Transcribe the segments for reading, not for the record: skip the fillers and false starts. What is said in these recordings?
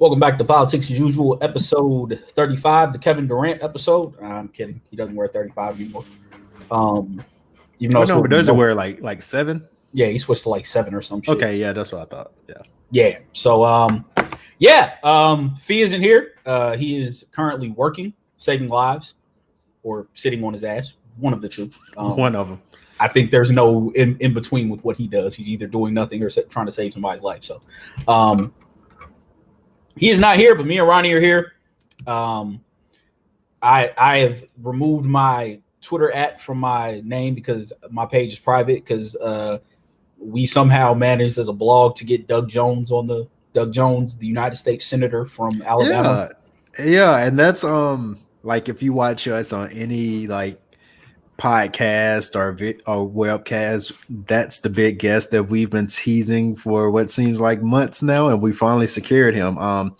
Welcome back to Politics as Usual, episode 35, the Kevin Durant episode. I'm kidding. He doesn't wear 35 anymore. Even though What it's number what does it know. wear? Like 7? Yeah, he switched to like 7 or some shit. Okay, yeah, that's what I thought. Yeah. Yeah. So, Fee isn't here. He is currently working, saving lives, or sitting on his ass. One of the two. One of them. I think there's no in between with what he does. He's either doing nothing or trying to save somebody's life. So, he is not here, but me and Ronnie are here. I have removed my Twitter @ from my name because my page is private because we somehow managed as a blog to get Doug Jones, the United States Senator from Alabama. Yeah, and that's like if you watch us on any like podcast or webcast, that's the big guest that we've been teasing for what seems like months now, and we finally secured him. I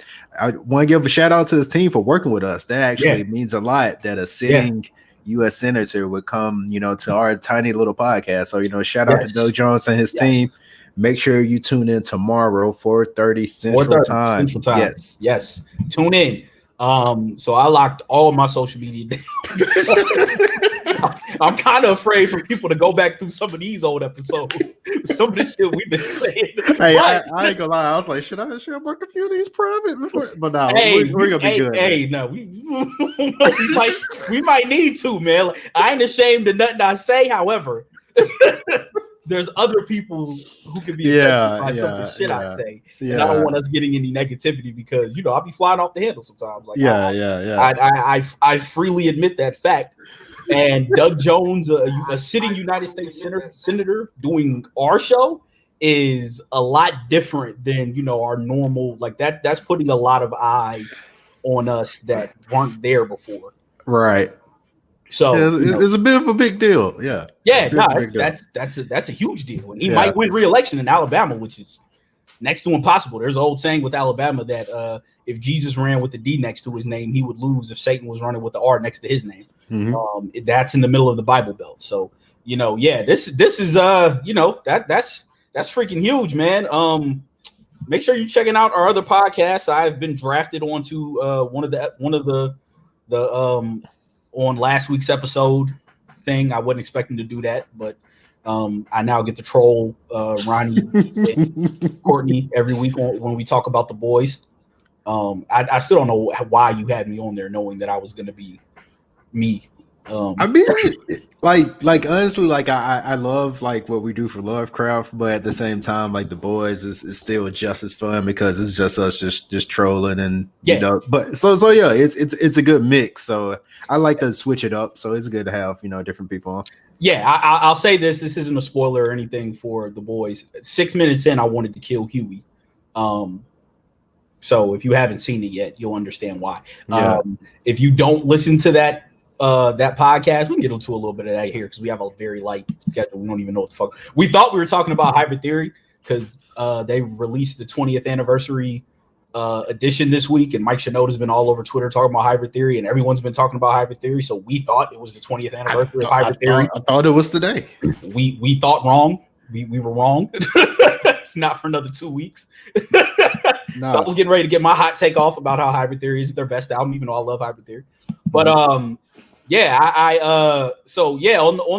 want to give a shout out to his team for working with us. That actually means a lot that a sitting U.S. senator would come, to our tiny little podcast. So, shout out to Doug Jones and his team. Make sure you tune in tomorrow, 4:30 Central Time. Yes. Tune in. So I locked all of my social media down. I'm kind of afraid for people to go back through some of these old episodes. Some of the shit we've been saying. Hey, I ain't gonna lie. I was like, should I work a few of these private before? But no, we're gonna be good. Hey, no, we might need to, man. Like, I ain't ashamed of nothing I say. However, there's other people who can be affected by some of the shit I say. Yeah. And I don't want us getting any negativity because, I'll be flying off the handle sometimes. Like, I freely admit that fact. And Doug Jones, a sitting United States senator doing our show is a lot different than, our normal, like that's putting a lot of eyes on us that weren't there before. Right. So it's a bit of a big deal. Yeah. Yeah, that's a huge deal. And he might win re-election in Alabama, which is next to impossible. There's an old saying with Alabama that if Jesus ran with the D next to his name, he would lose if Satan was running with the R next to his name. Mm-hmm. That's in the middle of the Bible Belt. So, this is that's freaking huge, man. Make sure you're checking out our other podcasts. I've been drafted onto one of the on last week's episode thing. I wasn't expecting to do that, but I now get to troll Ronnie and Courtney every week when we talk about the boys. I still don't know why you had me on there knowing that I was going to be me. I mean, like honestly, like I love like what we do for Lovecraft, but at the same time, like the boys is still just as fun because it's just us just trolling and But so it's a good mix. So I like to switch it up. So it's good to have different people on. Yeah, I'll say this. This isn't a spoiler or anything for the boys. 6 minutes in, I wanted to kill Huey. So if you haven't seen it yet, you'll understand why. Yeah. If you don't listen to that podcast, we can get into a little bit of that here because we have a very light schedule. We don't even know what the fuck. We thought we were talking about Hybrid Theory because they released the 20th anniversary edition this week, and Mike Shinoda's been all over Twitter talking about Hybrid Theory, and everyone's been talking about Hybrid Theory. So we thought it was the 20th anniversary of Hybrid Theory. I thought it was today. We thought wrong. We were wrong. It's not for another 2 weeks. No. So I was getting ready to get my hot take off about how Hybrid Theory is their best album, even though I love Hybrid Theory. But on the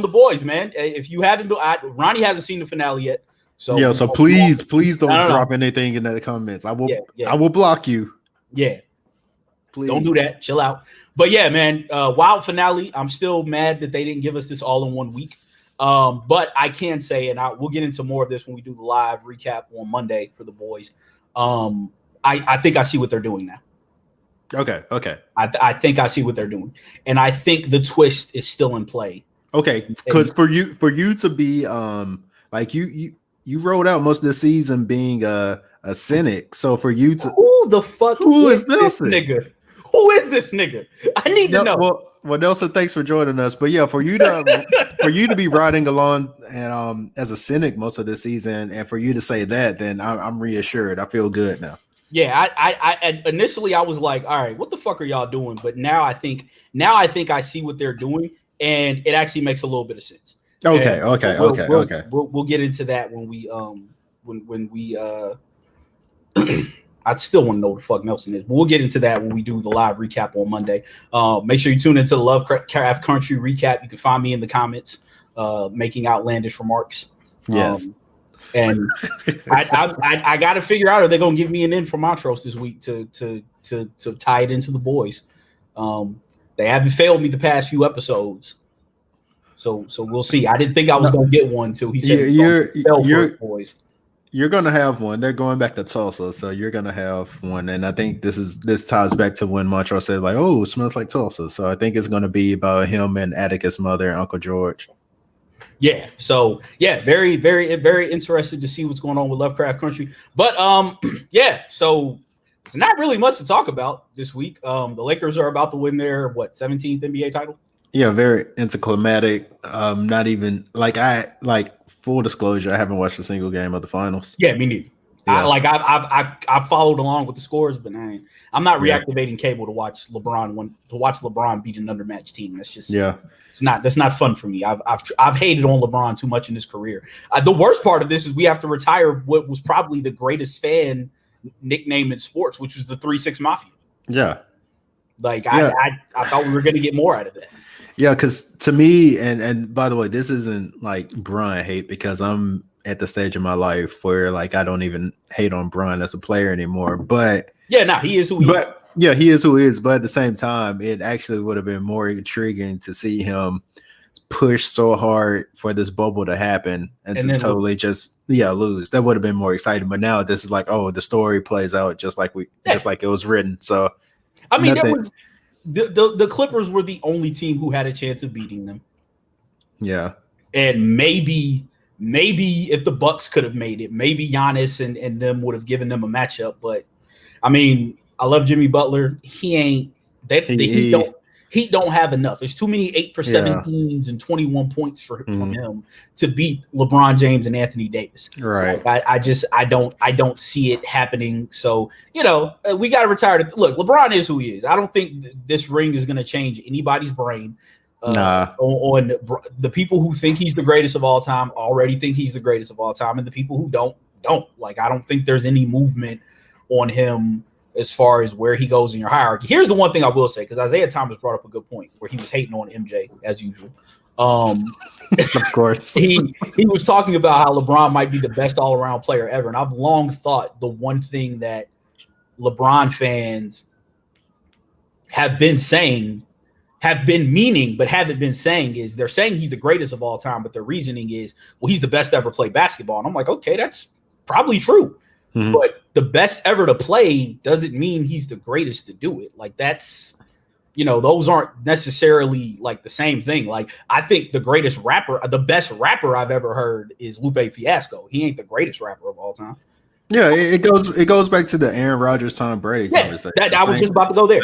boys, man. If you haven't, Ronnie hasn't seen the finale yet. So so please don't drop anything in the comments. I will I will block you. Yeah. Please. Don't do that. Chill out. But yeah, man, wild finale. I'm still mad that they didn't give us this all in 1 week. But I can say, and we'll get into more of this when we do the live recap on Monday for the boys. I think I see what they're doing now. Okay. I think I see what they're doing, and I think the twist is still in play. Okay, because for you to be like you wrote out most of the season being a cynic, so for you to who is this nigga? Who is this nigga? I need to know. Well, Nelson, thanks for joining us. But yeah, for you to be riding along and as a cynic most of the season, and for you to say that, then I'm reassured. I feel good now. Yeah, I initially I was like, all right, what the fuck are y'all doing? But now I think I see what they're doing, and it actually makes a little bit of sense. Okay. We'll get into that when we I still want to know what the fuck Nelson is. But we'll get into that when we do the live recap on Monday. Make sure you tune into the Lovecraft Country recap. You can find me in the comments making outlandish remarks. Yes. And I got to figure out, are they going to give me an in for Montrose this week to tie it into the boys? They haven't failed me the past few episodes. So we'll see. I didn't think I was going to get one until he said you're boys. You're going to have one. They're going back to Tulsa, so you're going to have one. And I think this ties back to when Montrose said, like, oh, it smells like Tulsa. So I think it's going to be about him and Atticus' mother and Uncle George. Yeah. So yeah, very, very, very interested to see what's going on with Lovecraft Country. But yeah, so it's not really much to talk about this week. The Lakers are about to win their 17th NBA title. Yeah, very anticlimactic. Not even full disclosure, I haven't watched a single game of the finals. Yeah, me neither. Yeah. I've followed along with the scores, but I'm not reactivating cable to watch LeBron beat an undermatched team. That's just that's not fun for me. I've hated on LeBron too much in his career. The worst part of this is we have to retire what was probably the greatest fan nickname in sports, which was the 3-6 Mafia. Yeah. I thought we were going to get more out of that. Yeah, because to me, and by the way, this isn't like Bron hate, because I'm at the stage of my life where like I don't even hate on Bron as a player anymore. But he is who he is. Yeah, he is who he is. But at the same time, it actually would have been more intriguing to see him push so hard for this bubble to happen and to totally just lose. That would have been more exciting. But now this is like, oh, the story plays out just like it was written. So I mean, the Clippers were the only team who had a chance of beating them. Yeah. And maybe if the Bucks could have made it, maybe Giannis and them would have given them a matchup. But I mean, I love Jimmy Butler. He don't have enough. There's too many 8 for 17s and 21 points from him to beat LeBron James and Anthony Davis. Right. I don't see it happening. So, we got to retire. Look, LeBron is who he is. I don't think this ring is going to change anybody's brain. On the people who think he's the greatest of all time already think he's the greatest of all time. And the people who don't. Like, I don't think there's any movement on him as far as where he goes in your hierarchy. Here's the one thing I will say, because Isaiah Thomas brought up a good point where he was hating on MJ as usual. Of course. he was talking about how LeBron might be the best all-around player ever. And I've long thought the one thing that LeBron fans have been meaning, but haven't been saying is they're saying he's the greatest of all time, but their reasoning is, well, he's the best ever play basketball. And I'm like, okay, that's probably true. Mm-hmm. But the best ever to play doesn't mean he's the greatest to do it. Like, that's, those aren't necessarily like the same thing. Like, I think the best rapper I've ever heard is Lupe Fiasco. He ain't the greatest rapper of all time. Yeah, it goes back to the Aaron Rodgers, Tom Brady conversation. I was just about to go there.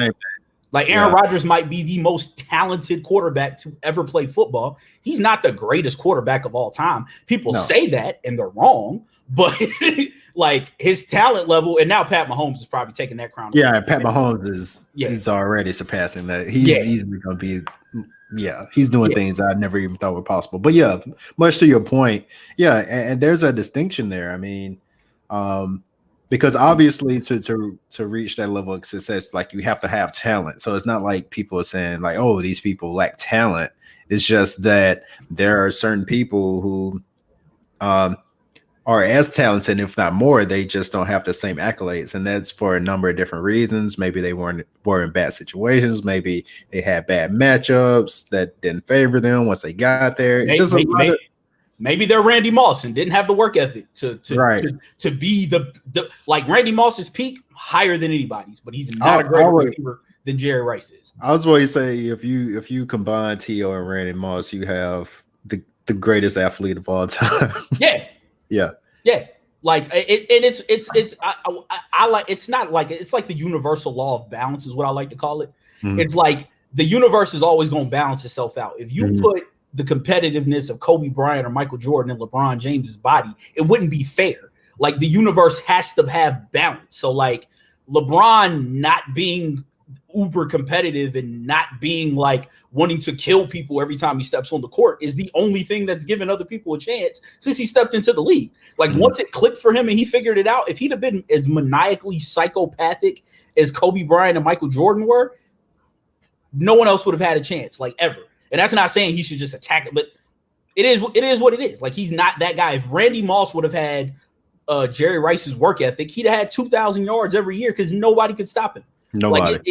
Like, Aaron Rodgers might be the most talented quarterback to ever play football. He's not the greatest quarterback of all time. People say that, and they're wrong. But like, his talent level, and now Pat Mahomes is probably taking that crown. Yeah, Pat Mahomes he's already surpassing that. He's easily going to be. He's doing things I never even thought were possible. But yeah, much to your point, and there's a distinction there. I mean, because obviously to reach that level of success, like, you have to have talent. So it's not like people are saying like, oh, these people lack talent. It's just that there are certain people who are as talented, if not more. They just don't have the same accolades, and that's for a number of different reasons. Maybe they were in bad situations. Maybe they had bad matchups that didn't favor them once they got there. Maybe they're Randy Moss and didn't have the work ethic to be the like Randy Moss's peak higher than anybody's, but he's not a greater receiver than Jerry Rice is. I was going to say, if you combine T.O. and Randy Moss, you have the greatest athlete of all time. Yeah. Like, it's like the universal law of balance is what I like to call it. Mm-hmm. It's like the universe is always going to balance itself out. If you put the competitiveness of Kobe Bryant or Michael Jordan in LeBron James's body, it wouldn't be fair. Like, the universe has to have balance. So like, LeBron not being uber competitive and not being like wanting to kill people every time he steps on the court is the only thing that's given other people a chance since he stepped into the league. Like once it clicked for him and he figured it out, if he'd have been as maniacally psychopathic as Kobe Bryant and Michael Jordan were, no one else would have had a chance, like ever. And that's not saying he should just attack it, but it is what it is. Like he's not that guy. If Randy Moss would have had Jerry Rice's work ethic, he'd have had 2,000 yards every year because nobody could stop him. Nobody. Like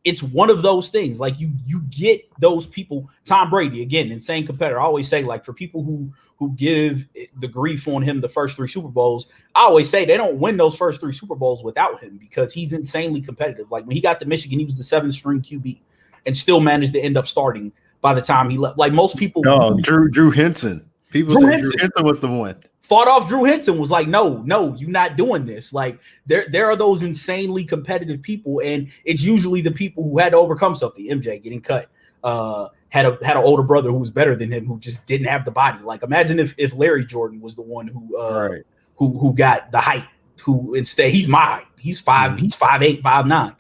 it's one of those things. Like you get those people. Tom Brady, again, insane competitor. I always say, like, for people who give the grief on him the first 3 Super Bowls, I always say they don't win those first 3 Super Bowls without him because he's insanely competitive. Like when he got to Michigan, he was the 7th string QB and still managed to end up starting by the time he left. Like most people, Drew Henson. People say Drew Henson was the one. Fought off Drew Henson, was like, no, you're not doing this. Like there are those insanely competitive people, and it's usually the people who had to overcome something. MJ getting cut, had an older brother who was better than him, who just didn't have the body. Like imagine if Larry Jordan was the one who got the height, who instead he's my height. He's 5'8", 5'9",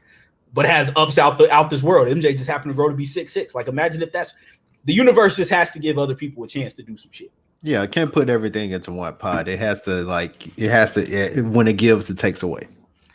but has ups out this world. MJ just happened to grow to be 6'6". Like imagine if that's the universe just has to give other people a chance to do some shit. Yeah, it can't put everything into one pot. It has to when it gives, it takes away.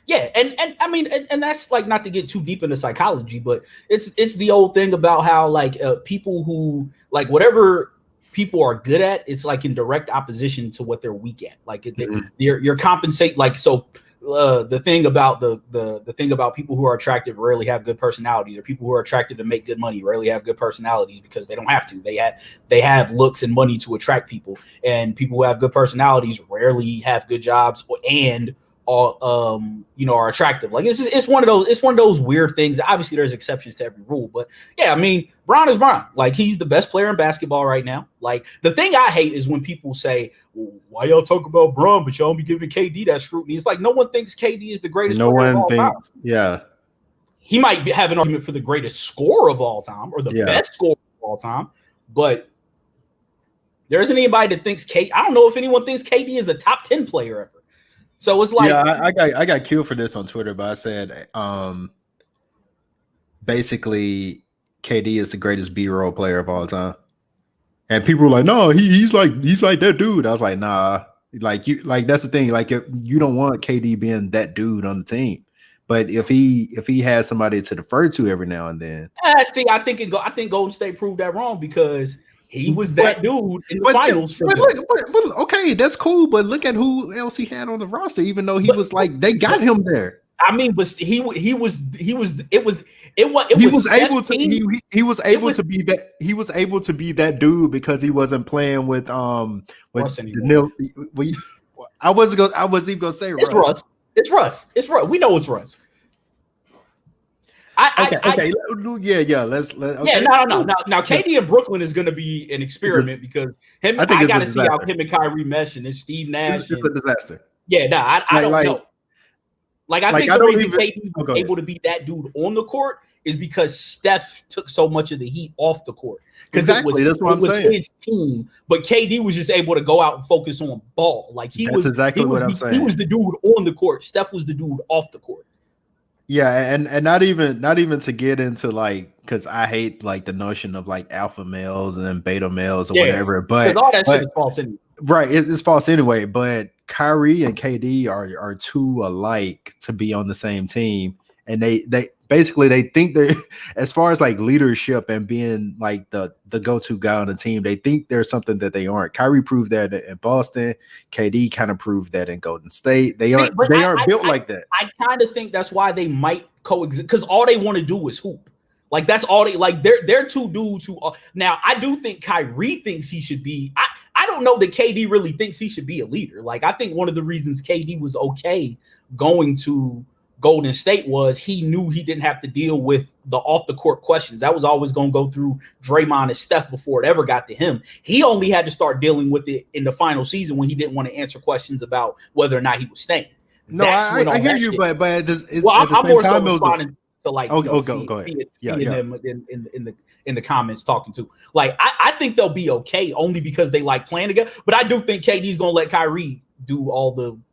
Yeah, and I mean, and that's like not to get too deep into psychology, but it's the old thing about how like people who like whatever people are good at, it's like in direct opposition to what they're weak at. Like you're compensate like so. The thing about the thing about people who are attractive rarely have good personalities, or people who are attractive and make good money rarely have good personalities because they don't have to. They have looks and money to attract people, and people who have good personalities rarely have good jobs and are attractive. Like it's one of those weird things. Obviously, there's exceptions to every rule, but yeah, I mean, Bron is Bron. Like he's the best player in basketball right now. Like the thing I hate is when people say, well, "Why y'all talk about Bron, but y'all be giving KD that scrutiny?" It's like no one thinks KD is the greatest. No player one of all time. Yeah. He might have an argument for the greatest scorer of all time or the best scorer of all time, but there isn't anybody that thinks I don't know if anyone thinks KD is a top 10 player ever. So it's like, I got killed for this on Twitter, but I said basically KD is the greatest B-roll player of all time, and people were like, "No, he's like that dude." I was like, "Nah, like that's the thing. Like if you don't want KD being that dude on the team, but if he has somebody to defer to every now and then." See, I think Golden State proved that wrong because he was that dude in the finals for them. But okay, that's cool. But look at who else he had on the roster. Even though he was like, they got him there. I mean, but he was able to be that dude because he wasn't playing with Danilo. I wasn't even gonna say Russ. It's Russ. We know it's Russ. Okay. Let's. Okay. Now, KD in Brooklyn is going to be an experiment because I got to see how him and Kyrie mesh, and then Steve Nash. It's a disaster. Yeah, I don't know. Like I think the reason KD was able to be that dude on the court is because Steph took so much of the heat off the court. Exactly, that's what I'm saying. His team, but KD was just able to go out and focus on ball. Like he was the dude on the court. Steph was the dude off the court. Yeah, and not even to get into like, because I hate like the notion of like alpha males and beta males or whatever, but all that shit is false anyway. Right, it's false anyway. But Kyrie and KD are too alike to be on the same team, and they basically they think they're, as far as like leadership and being like the go-to guy on the team, they think there's something that they aren't. Kyrie proved that in Boston. KD kind of proved that in Golden State. They aren't built like that. I kind of think that's why they might coexist, because all they want to do is hoop. Like that's all they like. They're two dudes who now I do think Kyrie thinks he should be. I don't know that KD really thinks he should be a leader. Like I think one of the reasons KD was okay going to Golden State was he knew he didn't have to deal with the off the court questions. That was always going to go through Draymond and Steph before it ever got to him. He only had to start dealing with it in the final season when he didn't want to answer questions about whether or not he was staying. No, I hear you, but I'm more so responding to like go ahead. Them in the comments talking to. Like I think they'll be okay only because they like playing together. But I do think KD's gonna let Kyrie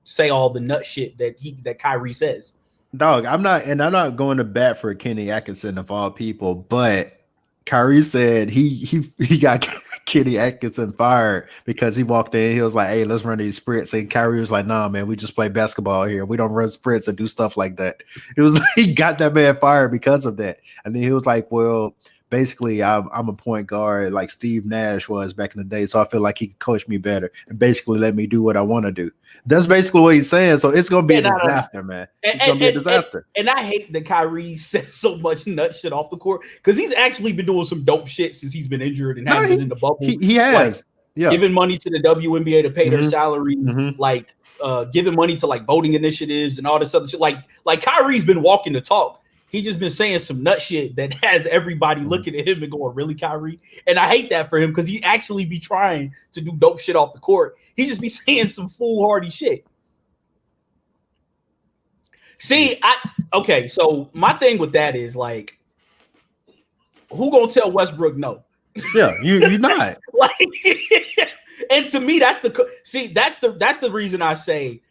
say all the nut shit that Kyrie says. dog, I'm not going to bat for Kenny Atkinson of all people, but Kyrie said he got Kenny Atkinson fired because he walked in. He was like, "Hey, let's run these sprints." And Kyrie was like, "Nah, man, we just play basketball here. We don't run sprints and do stuff like that." It was he got that man fired because of that. And then he was like, "Well, basically, I'm a point guard like Steve Nash was back in the day, so I feel like he could coach me better and basically let me do what I want to do." That's basically what he's saying. So it's gonna be a disaster, man. It's gonna be a disaster. And I hate that Kyrie says so much nut shit off the court because he's actually been doing some dope shit since he's been injured and hasn't been in the bubble. He has, like, giving money to the WNBA to pay their salary, Mm-hmm. like giving money to like voting initiatives and all this other shit. Like Kyrie's been walking the talk. He's just been saying some nut shit that has everybody looking at him and going, "Really, Kyrie?" And I hate that for him because he actually be trying to do dope shit off the court. He just be saying some foolhardy shit. See, okay, so my thing with that is like, who gonna tell Westbrook no? Yeah, you're not. Like, and to me, that's the reason I say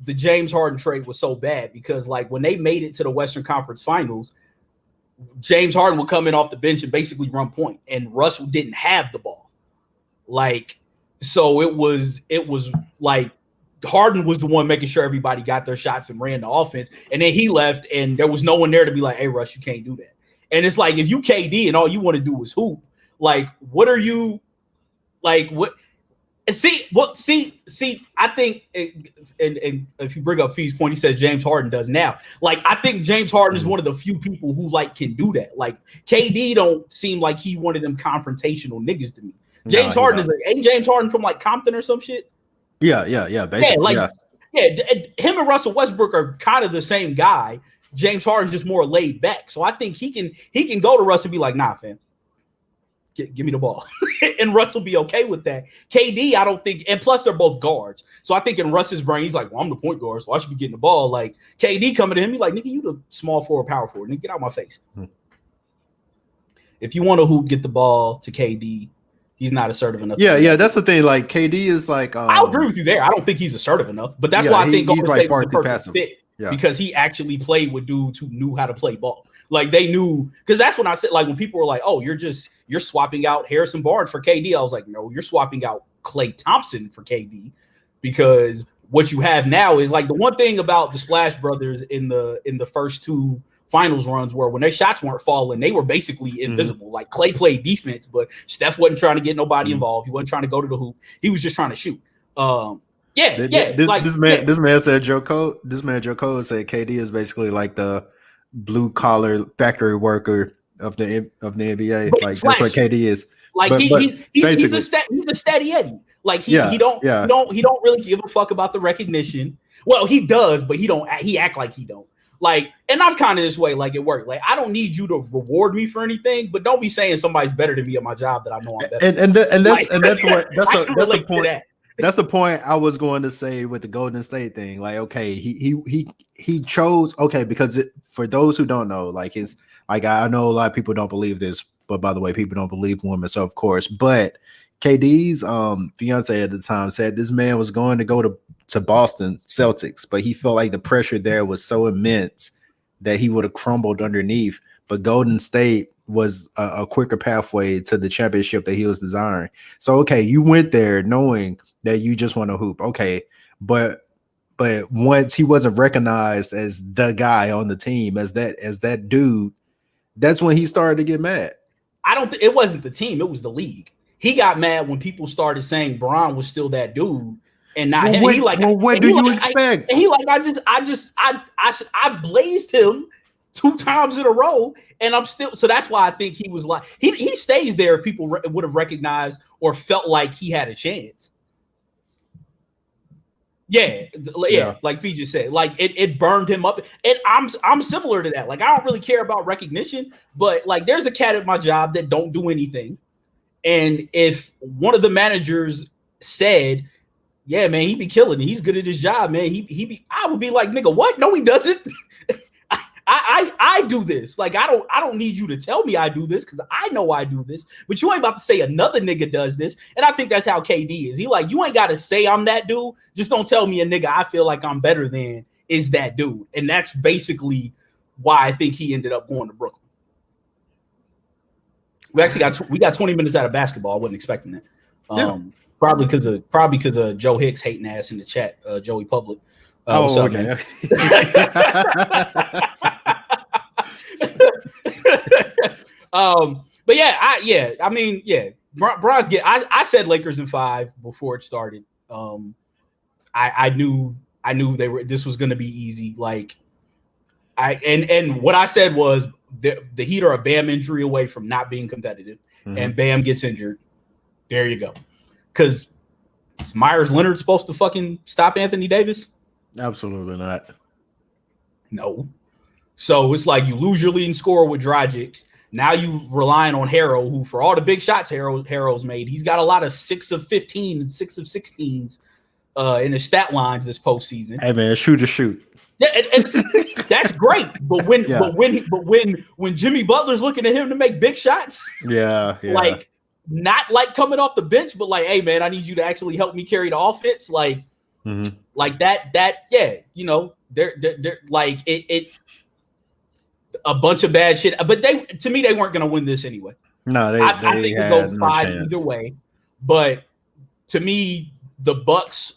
the James Harden trade was so bad, because like when they made it to the Western Conference Finals, James Harden would come in off the bench and basically run point, and Russell didn't have the ball. Like, so it was like Harden was the one making sure everybody got their shots and ran the offense, and then he left and there was no one there to be like, "Hey, Russ, you can't do that." And it's like, if you KD and all you want to do is hoop, like, what are you like? What? See, I think, and if you bring up Fee's point, he said James Harden does now. Like, I think James Harden is one of the few people who like can do that. Like, KD don't seem like he one of them confrontational niggas to me. James Harden is like, ain't James Harden from like Compton or some shit? Yeah, basically. Yeah, him and Russell Westbrook are kind of the same guy. James Harden's just more laid back. So I think he can go to Russ and be like, "Nah, fam, give me the ball." And Russ will be okay with that. KD, I don't think, and plus they're both guards. So I think in Russ's brain, he's like, "Well, I'm the point guard, so I should be getting the ball." Like, KD coming to him, he's like, "Nigga, you the small forward, power forward. Nigga, get out of my face." If you want to hoop, get the ball to KD. He's not assertive enough. Yeah, that's the thing. Like, KD is like, I'll agree with you there. I don't think he's assertive enough, but that's why I think Golden State was the perfect fit. Yeah. Because he actually played with dudes who knew how to play ball. Like, they knew, because that's when I said, like, when people were like, "Oh, you're swapping out Harrison Barnes for KD," I was like, "No, you're swapping out Klay Thompson for KD," because what you have now is like, the one thing about the Splash Brothers in the first two finals runs were when their shots weren't falling, they were basically invisible. Like, Klay played defense, but Steph wasn't trying to get nobody involved. He wasn't trying to go to the hoop. He was just trying to shoot. This man said Joe Cole. This man Joe Cole said KD is basically like the blue collar factory worker of the NBA. But like, that's what KD is. Like, he's a steady Eddie. Like, he don't really give a fuck about the recognition. Well, he does, but he act like he don't. Like, and I'm kind of this way, like, at work. Like, I don't need you to reward me for anything, but don't be saying somebody's better than me at my job that I know I'm better. That's the point. That's the point I was going to say with the Golden State thing. Like, okay, he chose, okay, because for those who don't know, like, his, like, I know a lot of people don't believe this, but by the way, people don't believe women, so of course. But KD's fiance at the time said this man was going to go to Boston Celtics, but he felt like the pressure there was so immense that he would have crumbled underneath. But Golden State was a quicker pathway to the championship that he was desiring. So, okay, you went there knowing that you just want to hoop. Okay, but once he wasn't recognized as the guy on the team, as that dude, that's when he started to get mad. I don't think it wasn't the team, it was the league. He got mad when people started saying Bron was still that dude and not him. What do you expect? I blazed him 2 times in a row, and I'm still. So that's why I think he was like, he stays there if people would have recognized or felt like he had a chance. Yeah, like Fee just said, like it burned him up, and I'm similar to that. Like, I don't really care about recognition, but like, there's a cat at my job that don't do anything, and if one of the managers said, "Yeah, man, he be killing it. He's good at his job, man," I would be like, "Nigga, what? No, he doesn't." I do this. Like, I don't need you to tell me I do this, because I know I do this, but you ain't about to say another nigga does this. And I think that's how KD is. He like, you ain't got to say I'm that dude. Just don't tell me a nigga I feel like I'm better than is that dude. And that's basically why I think he ended up going to Brooklyn. We actually got 20 minutes out of basketball. I wasn't expecting that. Probably because of Joe Hicks hating ass in the chat, Joey Public. What's up, man? But I mean, Bron's I said Lakers in 5 before it started. I knew this was going to be easy. Like and what I said was the Heat are a Bam injury away from not being competitive, and Bam gets injured. There you go. Because is Myers Leonard supposed to fucking stop Anthony Davis? Absolutely not. No. So it's like you lose your leading scorer with Dragic. Now you relying on Harrell, who for all the big shots Harrell's made, he's got a lot of 6 of 15 and 6 of 16s in his stat lines this postseason. Hey man, shoot. Yeah, and that's great. But when Jimmy Butler's looking at him to make big shots, like not like coming off the bench, but like, hey man, I need you to actually help me carry the offense, like that. Yeah, you know, they're like it. A bunch of bad shit, but to me they weren't going to win this anyway. No, I think it goes 5 either way. But to me, the Bucks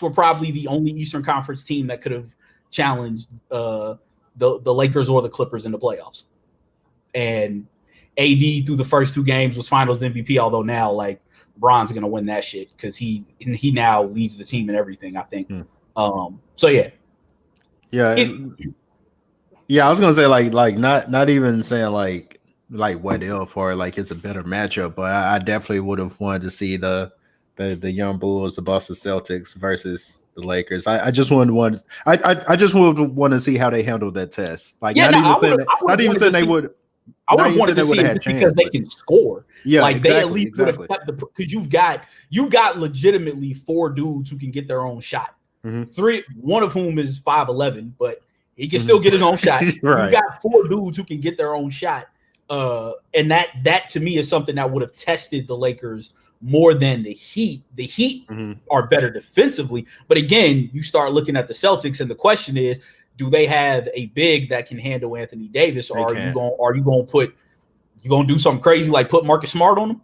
were probably the only Eastern Conference team that could have challenged the Lakers or the Clippers in the playoffs. And AD through the first 2 games was Finals MVP. Although now, like, Bron's going to win that shit because he now leads the team and everything, I think. So yeah. Yeah, I was gonna say like not even saying like what if or like it's a better matchup, but I definitely would have wanted to see the young Bulls, the Boston Celtics versus the Lakers. I just would want to see how they handle that test. Like not even saying they would. I would have wanted to see it because they can score. Yeah, like exactly, they at least would have kept because you've got legitimately 4 dudes who can get their own shot. 3, one of whom is 5'11", but he can still get his own shot. Right. You got 4 dudes who can get their own shot. And that to me is something that would have tested the Lakers more than the Heat. The Heat are better defensively. But again, you start looking at the Celtics and the question is, do they have a big that can handle Anthony Davis? Or are you going to do something crazy like put Marcus Smart on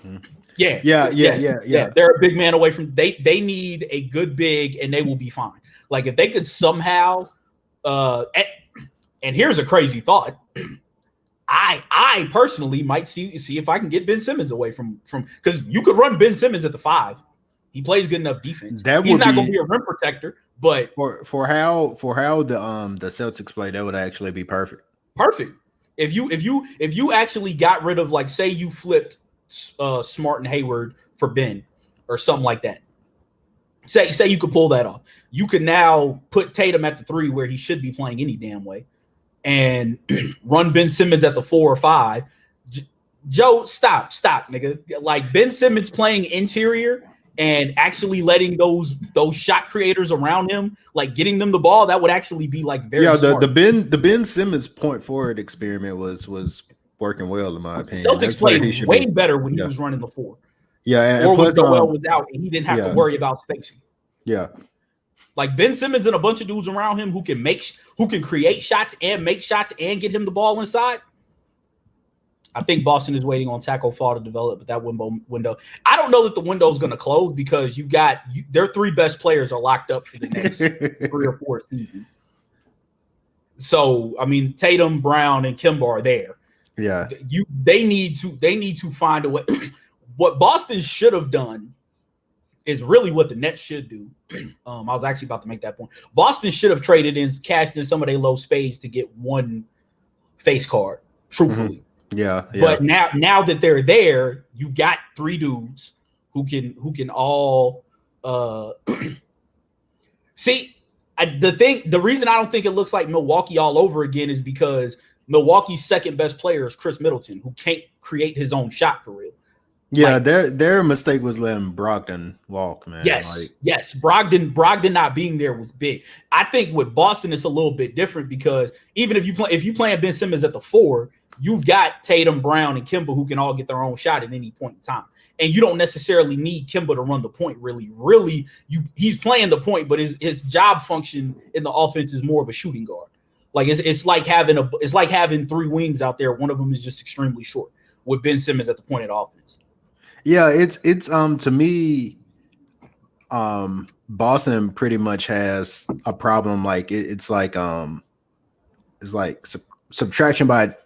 him? Yeah. They're a big man away from they need a good big and they will be fine. Like if they could somehow and here's a crazy thought. I personally might see if I can get Ben Simmons away from because you could run Ben Simmons at the 5. He plays good enough defense. He's not going to be a rim protector, but for how the Celtics play, that would actually be perfect. Perfect. If you actually got rid of, like, say you flipped Smart and Hayward for Ben or something like that. Say you could pull that off. You could now put Tatum at the 3 where he should be playing any damn way and run Ben Simmons at the 4 or 5. Joe, stop, nigga. Like Ben Simmons playing interior and actually letting those shot creators around him, like getting them the ball, that would actually be like very smart. The Ben Simmons point forward experiment was working well in my opinion. Celtics played way better when he was running the 4. Yeah, or when Joel was out and he didn't have to worry about spacing. Yeah. Like Ben Simmons and a bunch of dudes around him who can create shots and make shots and get him the ball inside. I think Boston is waiting on Taco Fall to develop, but that window. I don't know that the window is going to close because their 3 best players are locked up for the next 3 or 4 seasons. So I mean, Tatum, Brown, and Kemba are there. Yeah, they need to find a way. What Boston should have done is really what the Nets should do. I was actually about to make that point. Boston should have traded in, cashed in some of their low spades to get 1 face card, truthfully. Yeah. But now that they're there, you've got 3 dudes who can all see. The reason I don't think it looks like Milwaukee all over again is because Milwaukee's second best player is Chris Middleton, who can't create his own shot for real. Yeah, their mistake was letting Brogdon walk, man. Yes. Brogdon not being there was big. I think with Boston it's a little bit different because even if you playing Ben Simmons at the 4, you've got Tatum, Brown, and Kemba who can all get their own shot at any point in time. And you don't necessarily need Kemba to run the point, really. Really, he's playing the point, but his job function in the offense is more of a shooting guard. Like it's like having 3 wings out there. One of them is just extremely short with Ben Simmons at the point of the offense. Yeah, it's to me, Boston pretty much has a problem. Like it's like subtraction by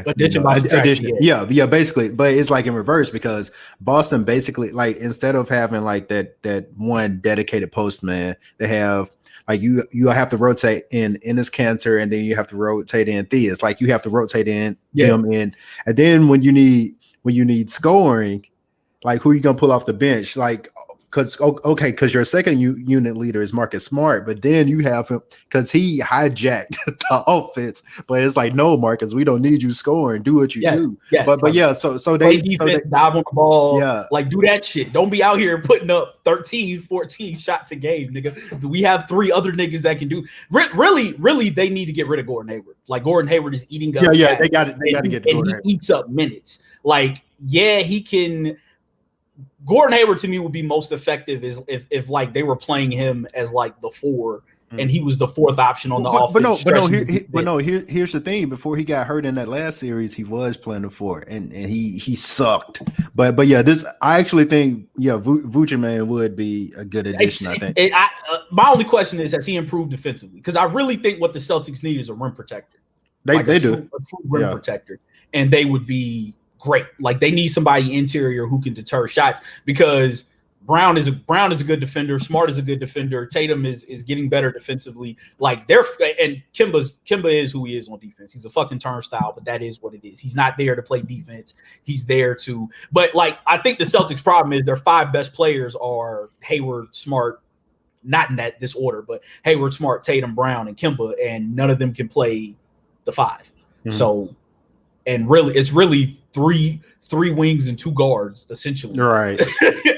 addition by subtraction. Yeah, basically. But it's like in reverse because Boston basically, like, instead of having like that one dedicated postman, they have like you have to rotate in Enes Kanter, and then you have to rotate in Theus. Like you have to rotate in them in, and then when you need scoring, like who are you gonna pull off the bench? Like because your second unit leader is Marcus Smart, but then you have him because he hijacked the offense. But it's like, no, Marcus, we don't need you scoring. Do what you do. Yes. But yeah, so they defense, dive on the ball. Yeah, like do that shit. Don't be out here putting up 13, 14 shots a game, nigga. We have 3 other niggas that can do. Really, they need to get rid of Gordon Hayward. Like Gordon Hayward is eating up. Yeah, they got to get. And he eats up minutes. Like he can. Gordon Hayward to me would be most effective is if like they were playing him as like the 4 and he was the 4th option on the offense. Here's the thing. Before he got hurt in that last series, he was playing the 4 and he sucked. But yeah, I actually think Vucevic would be a good addition. I think. My only question is, has he improved defensively? Because I really think what the Celtics need is a rim protector. They do a true rim protector, and they would be great. Like they need somebody interior who can deter shots because Brown is a good defender. Smart is a good defender. Tatum is getting better defensively. Like Kemba is who he is on defense. He's a fucking turnstile, but that is what it is. He's not there to play defense. He's there to. But like I think the Celtics' problem is their 5 best players are Hayward, Smart, not in this order, but Hayward, Smart, Tatum, Brown, and Kemba, and none of them can play the 5. Mm-hmm. So. And really, it's really three wings and 2 guards, essentially. Right.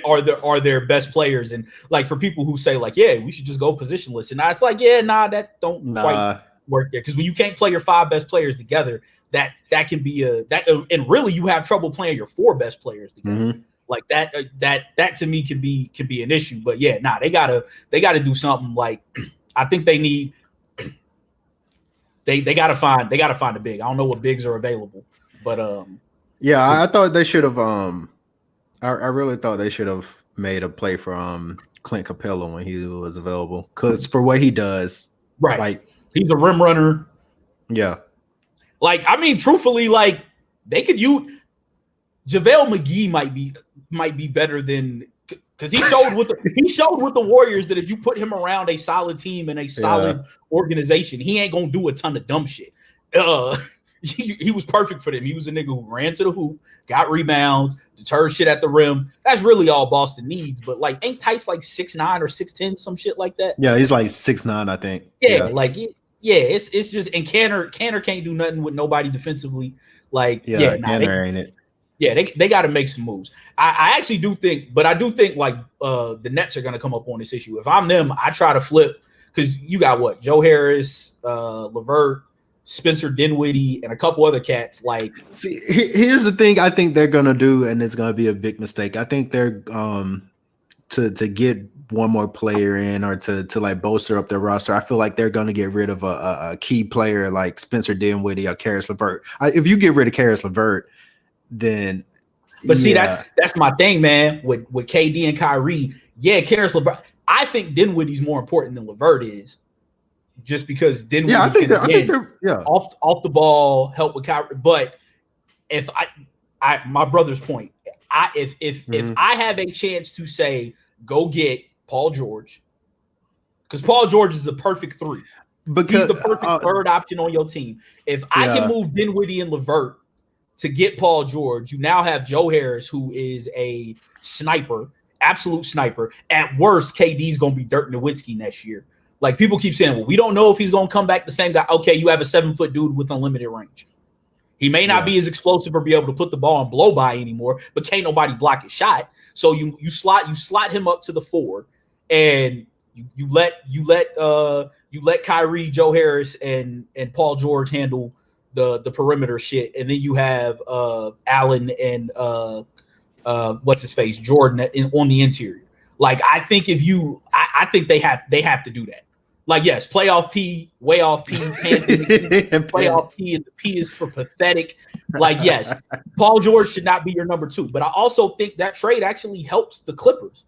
are their best players. And like for people who say, like, yeah, we should just go positionless. And it's like, that don't quite work there. Because when you can't play your 5 best players together, that can be and really you have trouble playing your 4 best players together. Mm-hmm. Like that to me can be an issue. But yeah, they gotta do something. Like I think they need. They gotta find a big. I don't know what bigs are available, but I thought they should have. I really thought they should have made a play for Clint Capella when he was available, because for what he does, right? Like he's a rim runner. Yeah. Like I mean, truthfully, like they could use JaVale McGee might be better than. Because he showed with the Warriors that if you put him around a solid team and a solid organization, he ain't gonna do a ton of dumb shit. He was perfect for them. He was a nigga who ran to the hoop, got rebounds, deterred shit at the rim. That's really all Boston needs. But like, ain't Tice like 6'9" or 6'10", some shit like that? Yeah, he's like 6'9", I think. It's just and Cantor can't do nothing with nobody defensively. Like, Cantor ain't it. Yeah, they got to make some moves. I actually do think, but I do think like the Nets are going to come up on this issue. If I'm them, I try to flip because you got what? Joe Harris, LeVert, Spencer Dinwiddie, and a couple other cats. Like, see, here's the thing I think they're going to do, and it's going to be a big mistake. I think they're to get one more player in or to like bolster up their roster. I feel like they're going to get rid of a key player like Spencer Dinwiddie or Caris LeVert. If you get rid of Caris LeVert, then see that's my thing, man. With KD and Kyrie, Caris LeVert. I think Dinwiddie's more important than LeVert is, just because Dinwiddie I think off the ball help with Kyrie. But if I my brother's point, if I have a chance to say go get Paul George, because Paul George is the perfect 3, because he's the perfect third option on your team. If I can move Dinwiddie and LeVert to get Paul George, you now have Joe Harris, who is a sniper, absolute sniper. At worst, KD's going to be Dirk Nowitzki next year. Like, people keep saying, well, we don't know if he's going to come back the same guy. Okay, you have a 7-foot dude with unlimited range. He may not be as explosive or be able to put the ball on blow by anymore, but can't nobody block his shot. So you slot him up to the 4, and you let Kyrie, Joe Harris, and Paul George handle the perimeter shit, and then you have Allen and what's his face, Jordan on the interior. Like, I think I think they have to do that. Like, yes, playoff P, way off P, playoff P, and the P is for pathetic. Like, yes, Paul George should not be your number 2. But I also think that trade actually helps the Clippers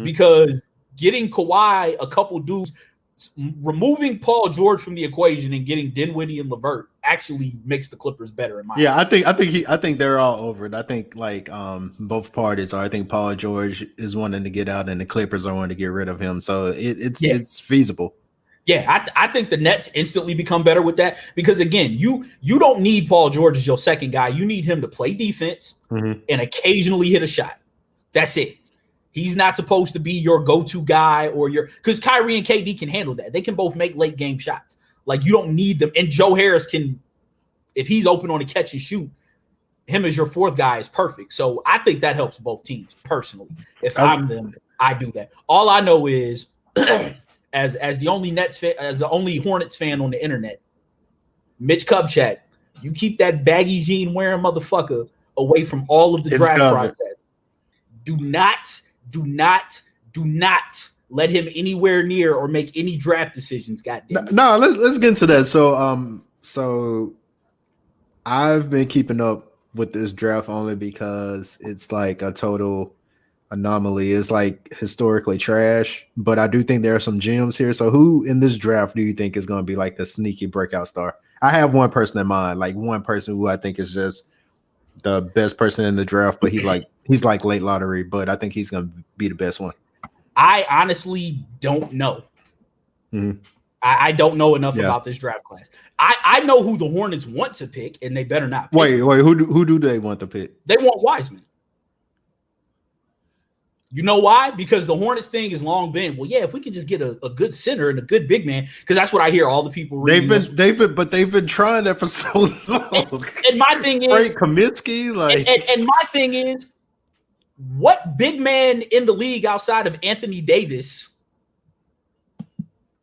because getting Kawhi, a couple dudes, removing Paul George from the equation and getting Dinwiddie and LeVert actually makes the Clippers better in my opinion. I think they're all over it. I think like both parties are. I think Paul George is wanting to get out and the Clippers are wanting to get rid of him. So it's feasible. Yeah, I think the Nets instantly become better with that because, again, you don't need Paul George as your second guy. You need him to play defense and occasionally hit a shot. That's it. He's not supposed to be your go-to guy because Kyrie and KD can handle that. They can both make late game shots. Like, you don't need them. And Joe Harris can, if he's open on a catch and shoot, him as your 4th guy is perfect. So I think that helps both teams personally. If I'm them, I do that. All I know is as the only Nets fan, as the only Hornets fan on the internet, Mitch Kupchak, you keep that baggy jean wearing motherfucker away from all of the draft process. Do not let him anywhere near or make any draft decisions. Goddamn. No, let's get into that. So I've been keeping up with this draft only because it's like a total anomaly. It's like historically trash, but I do think there are some gems here. So who in this draft do you think is going to be like the sneaky breakout star? I have one person in mind, like one person who I think is just the best person in the draft, but he's like late lottery, but I think he's going to be the best one. I honestly don't know. I don't know enough about this draft class. I know who the Hornets want to pick, and they better not pick. Wait, who do they want to pick? They want Wiseman. You know why? Because the Hornets thing has long been, well, yeah, if we can just get a good center and a good big man, because that's what I hear all the people reading. They've been trying that for so long. And my thing is, Frank Kaminsky, like, and my thing is, what big man in the league outside of Anthony Davis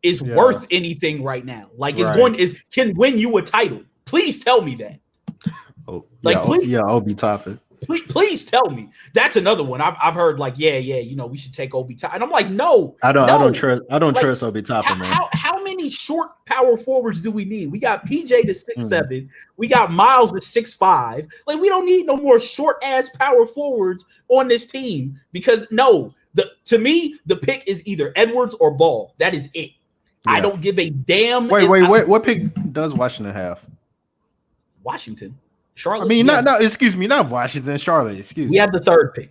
is worth anything right now? Like, can win you a title? Please tell me that. Obi Toppin. Please tell me. That's another one. I've heard like, we should take Obi Toppin. And I'm like, no. I don't trust Obi Toppin, man. How many short power forwards do we need? We got PJ to 6'7". We got Miles to 6'5". Like, we don't need no more short ass power forwards on this team because to me, the pick is either Edwards or Ball. That is it. Yeah. I don't give a damn. Wait. What pick does Washington have? Washington. Charlotte. I mean, excuse me, not Washington, Charlotte. Excuse me. We have the 3rd pick.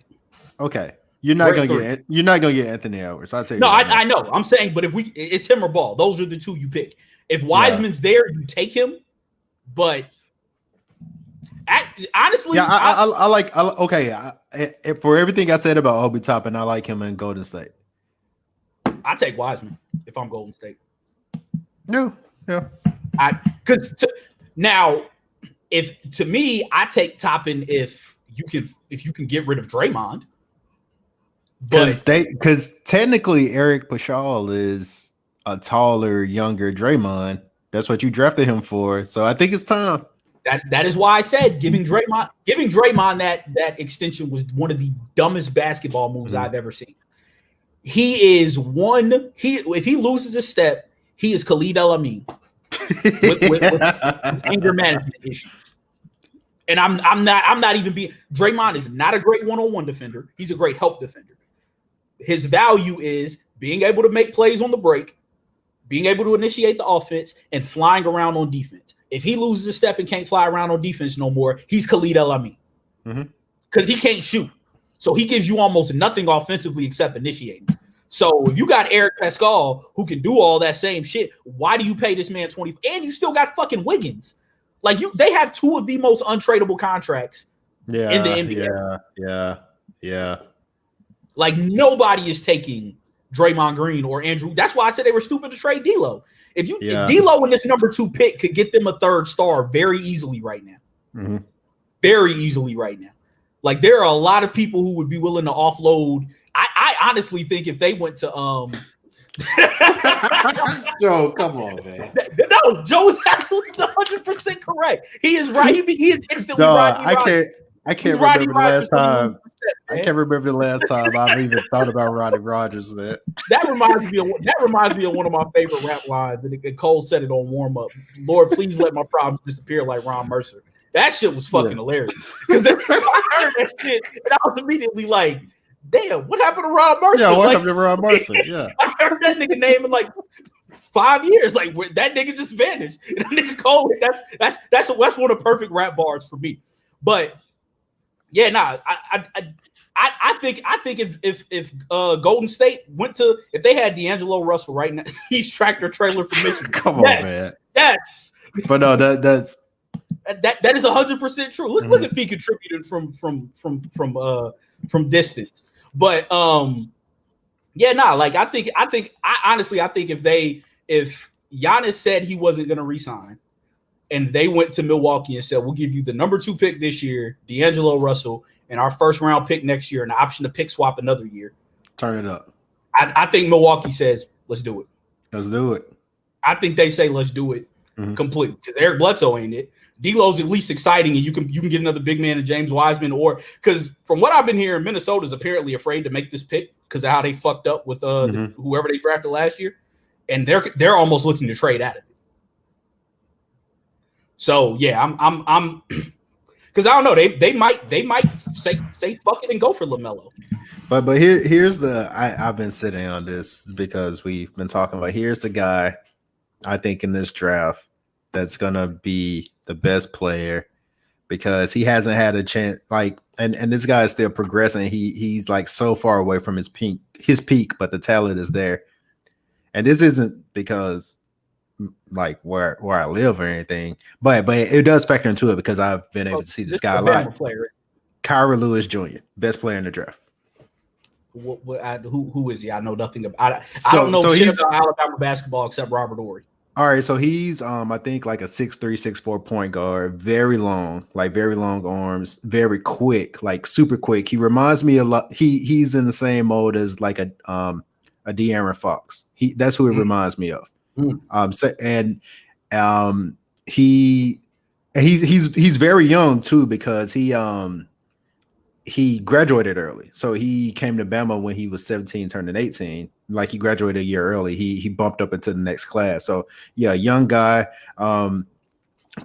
Okay, you're not gonna get Anthony Edwards. I'll tell you. No, I know. I'm saying, but if it's him or Ball, those are the two you pick. If Wiseman's there, you take him. But honestly, for everything I said about Obi Toppin, I like him in Golden State. I take Wiseman if I'm Golden State. Yeah. Now. If to me, I take Toppin if you can get rid of Draymond. Because technically Eric Pascal is a taller, younger Draymond. That's what you drafted him for. So I think it's time. That is why I said giving Draymond that extension was one of the dumbest basketball moves I've ever seen. If he loses a step, he is Khalid El-Amin with anger management issues. And I'm not even being. Draymond is not a great one-on-one defender. He's a great help defender. His value is being able to make plays on the break, being able to initiate the offense, and flying around on defense. If he loses a step and can't fly around on defense no more, he's Khalid El-Amin because he can't shoot. So he gives you almost nothing offensively except initiating. So if you got Eric Pascal who can do all that same shit, why do you pay this man 20? And you still got fucking Wiggins. Like they have two of the most untradeable contracts in the NBA. Yeah. Like nobody is taking Draymond Green or Andrew. That's why I said they were stupid to trade D'Lo. If D'Lo in this number 2 pick could get them a 3rd star very easily right now. very easily right now. Like there are a lot of people who would be willing to offload. I honestly think if they went to Joe, come on, man. No, Joe is actually 100% correct. He is right. He is instantly No, Rodney Rogers. I can't remember the last time. I can't remember the last time I've even thought about Rodney Rogers, man. That reminds me of one of my favorite rap lines. And Cole said it on warm up. Lord, please let my problems disappear like Ron Mercer. That shit was fucking hilarious. Because I heard that shit and I was immediately like, damn, what happened to Ron Mercer? Yeah, what happened to Ron Mercer? Yeah. I heard that nigga name in like 5 years. Like that nigga just vanished. And that nigga Cole, that's one of the perfect rap bars for me. But yeah, nah, I think if Golden State went to, if they had D'Angelo Russell right now, he's tractor trailer for Michigan. Come on, man. But no, that's that is 100% true. Look if he contributed from distance. But yeah, nah, like I think if Giannis said he wasn't gonna resign and they went to Milwaukee and said, we'll give you the number 2 pick this year, D'Angelo Russell, and our first round pick next year, and the option to pick swap another year. Turn it up. I think Milwaukee says, let's do it. Let's do it. I think they say, let's do it completely. Because Eric Bledsoe ain't it. D'Lo's at least exciting, and you can get another big man in James Wiseman, or because from what I've been hearing, Minnesota's apparently afraid to make this pick because of how they fucked up with whoever they drafted last year, and they're almost looking to trade out of it. So yeah, I'm because I don't know, they might say fuck it and go for LaMelo. But here's I've been sitting on this because we've been talking about, here's the guy I think in this draft that's gonna be the best player because he hasn't had a chance, like, and this guy is still progressing. He's like so far away from his peak, but the talent is there. And this isn't because like where I live or anything, but it does factor into it because I've been able to see this guy a lot. Kyra Lewis Jr., best player in the draft. Who is he? I know nothing about. I don't know shit about Alabama basketball except Robert Horry. All right, so he's I think like a 6'3", 6'4" point guard, very long arms, very quick, like super quick. He reminds me a lot. He's in the same mode as like a De'Aaron Fox. That's who it reminds me of. He's very young too because he graduated early. So he came to Bama when he was 17, turning 18. Like he graduated a year early. He bumped up into the next class. So yeah, young guy.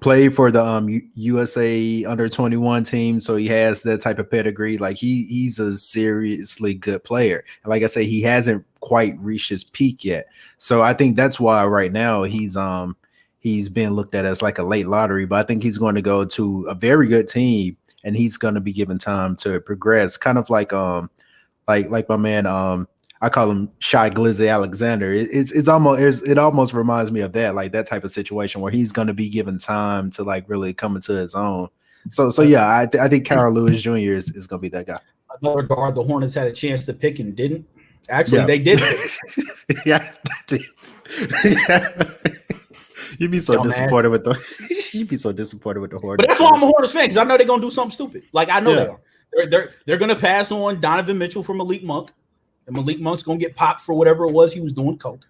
Played for the USA under 21 team, so he has that type of pedigree. Like he's a seriously good player. And like I say, he hasn't quite reached his peak yet. So I think that's why right now he's been looked at as like a late lottery. But I think he's going to go to a very good team, and he's going to be given time to progress. Kind of like my man I call him Shai Glizzy Alexander. It almost reminds me of that, like that type of situation where he's going to be given time to like really come into his own. So yeah, I think Kyra Lewis Jr. is going to be that guy. Another guard the Hornets had a chance to pick and didn't. Actually, they did. Yeah. You'd be so disappointed with the. You'd be so disappointed with the Hornets. But that's why I'm a Hornets fan, because I know they're going to do something stupid. Like I know they are. They're going to pass on Donovan Mitchell from Malik Monk. And Malik Monk's gonna get popped for whatever it was he was doing, coke.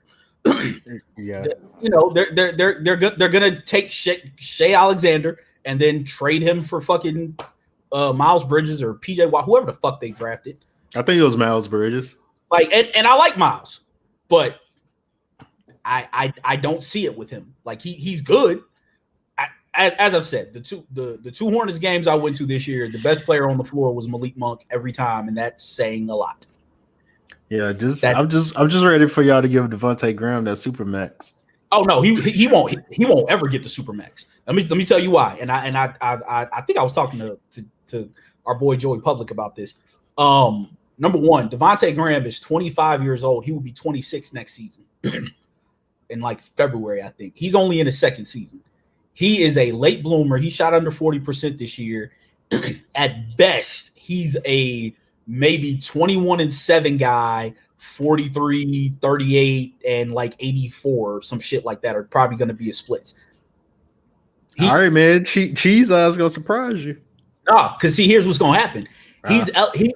Yeah, you know they're gonna take Shai Alexander and then trade him for fucking Miles Bridges or PJ Watt, whoever the fuck they drafted. I think it was Miles Bridges. Like and I like Miles, but I don't see it with him. Like he's good. As I've said, the two Hornets games I went to this year, the best player on the floor was Malik Monk every time, and that's saying a lot. Yeah, I'm just ready for y'all to give Devontae Graham that supermax. Oh no, he won't ever get the supermax. Let me tell you why. And I think I was talking to our boy Joey Public about this. Number one, Devontae Graham is 25 years old. He will be 26 next season in like February, I think. He's only in his second season. He is a late bloomer. He shot under 40% this year. At best, he's a maybe 21-7 guy, 43, 38, and like 84, some shit like that are probably going to be his splits. All right, man. Cheese Eyes gonna surprise you. No, because see, here's what's gonna happen. He's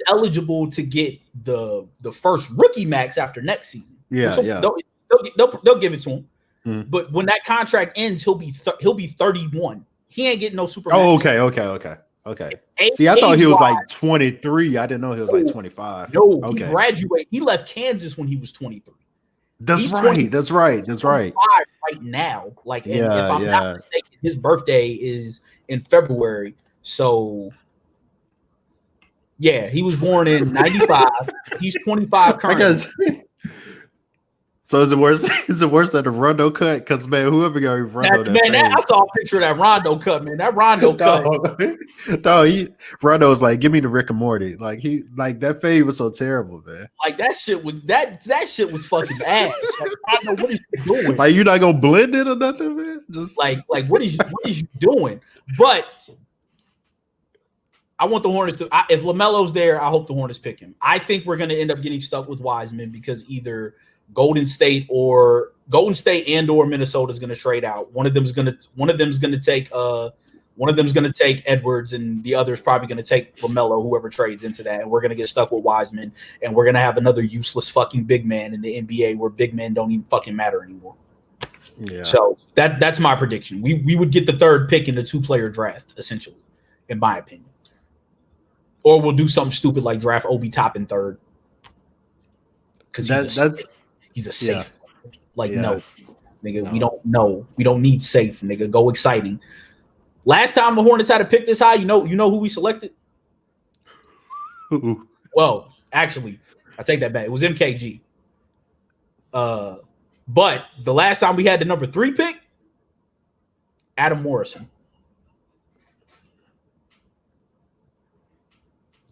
eligible to get the first rookie max after next season. Yeah, They'll give it to him. Mm. But when that contract ends, he'll be 31. He ain't getting no super. Oh, okay. See, I thought he was like 23. I didn't know he was like 25. No, okay. He graduated. He left Kansas when he was 23. That's right. Right now, like, if I'm not mistaken, his birthday is in February. So, yeah, he was born in 95. He's 25 currently. So is it worse? Is it worse than the Rondo cut? Because man, whoever got Rondo, I saw a picture of that Rondo cut, man. That Rondo cut. Rondo was like, "Give me the Rick and Morty." Like that fade was so terrible, man. Like that shit was fucking ass. Like, Rondo, what is you doing? Like you're not gonna blend it or nothing, man. Just like what is you doing? But I want the Hornets to. If LaMelo's there, I hope the Hornets pick him. I think we're gonna end up getting stuck with Wiseman because either Golden State and or Minnesota is going to trade out. One of them's going to take Edwards, and the other is probably going to take LaMelo, whoever trades into that. And we're going to get stuck with Wiseman, and we're going to have another useless fucking big man in the NBA where big men don't even fucking matter anymore. Yeah. So that's my prediction. We would get the third pick in the 2-player draft, essentially, in my opinion. Or we'll do something stupid like draft Obi Toppin third. Because he's a safe. No, nigga, no. We don't know. We don't need safe, nigga. Go exciting. Last time the Hornets had to pick this high, you know who we selected? Ooh. Well, actually, I take that back. It was MKG. But the last time we had the number 3 pick, Adam Morrison.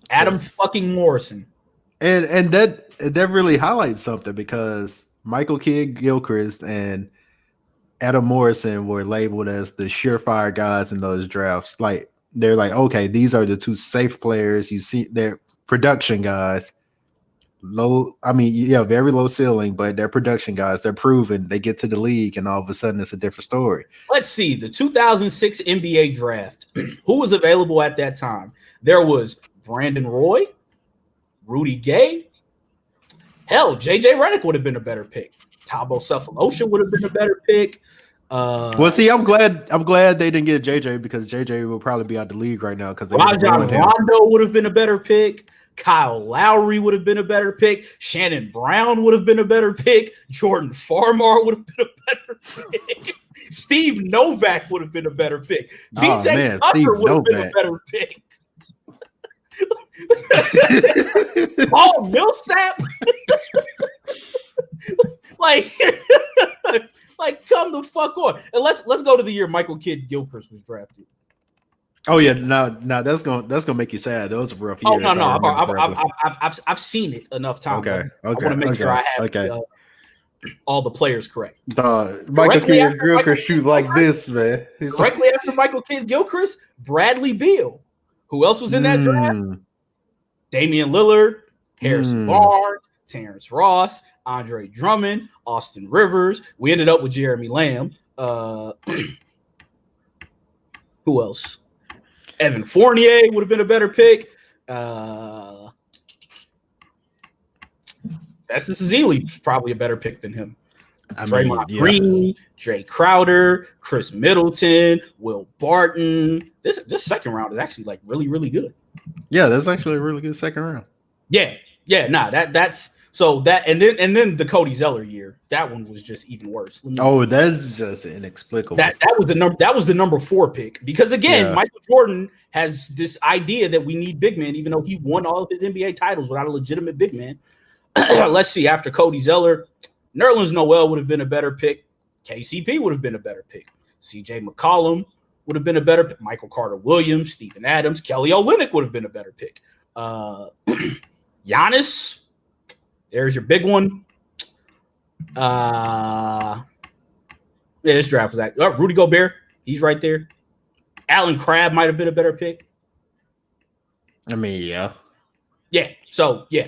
Adam fucking Morrison. And that really highlights something because Michael Kidd-Gilchrist and Adam Morrison were labeled as the surefire guys in those drafts. Like they're like, okay, these are the 2 safe players. You see, they're production guys. Very low ceiling, but they're production guys. They're proven. They get to the league, and all of a sudden, it's a different story. Let's see the 2006 NBA draft. Who was available at that time? There was Brandon Roy, Rudy Gay. Hell, JJ Redick would have been a better pick. Thabo Sefolosha would have been a better pick. Well, see, I'm glad they didn't get JJ because JJ will probably be out the league right now because Rajon Rondo would have been a better pick. Kyle Lowry would have been a better pick. Shannon Brown would have been a better pick. Jordan Farmar would have been a better pick. Steve Novak would have been a better pick. PJ Tucker would have been a better pick. Paul Millsap, like come the fuck on. And let's go to the year Michael Kidd-Gilchrist was drafted. Oh yeah, now that's gonna make you sad. Those are rough years. Oh no, I've seen it enough times. Okay. I want to make sure I have all the players correct. Michael Kidd-Gilchrist shoot like this, man. Directly after Michael Kidd-Gilchrist, Bradley Beal. Who else was in that draft? Damian Lillard, Harrison Barnes, Terrence Ross, Andre Drummond, Austin Rivers. We ended up with Jeremy Lamb. Who else? Evan Fournier would have been a better pick. Festus Ezeli was probably a better pick than him. Draymond Green, Jay Crowder, Chris Middleton, Will Barton. This second round is actually like really, really good. Yeah, that's actually a really good second round. Yeah. That's so that and then the Cody Zeller year. That one was just even worse. That's just inexplicable. That was the number 4 pick because again, Michael Jordan has this idea that we need big men, even though he won all of his NBA titles without a legitimate big man. Let's see. After Cody Zeller, Nerlens Noel would have been a better pick. KCP would have been a better pick. CJ McCollum would have been a better pick. Michael Carter-Williams, Steven Adams, Kelly Olynyk would have been a better pick. Giannis, there's your big one. This draft was that. Rudy Gobert, he's right there. Alan Crabb might have been a better pick. I mean, yeah. Yeah. So yeah.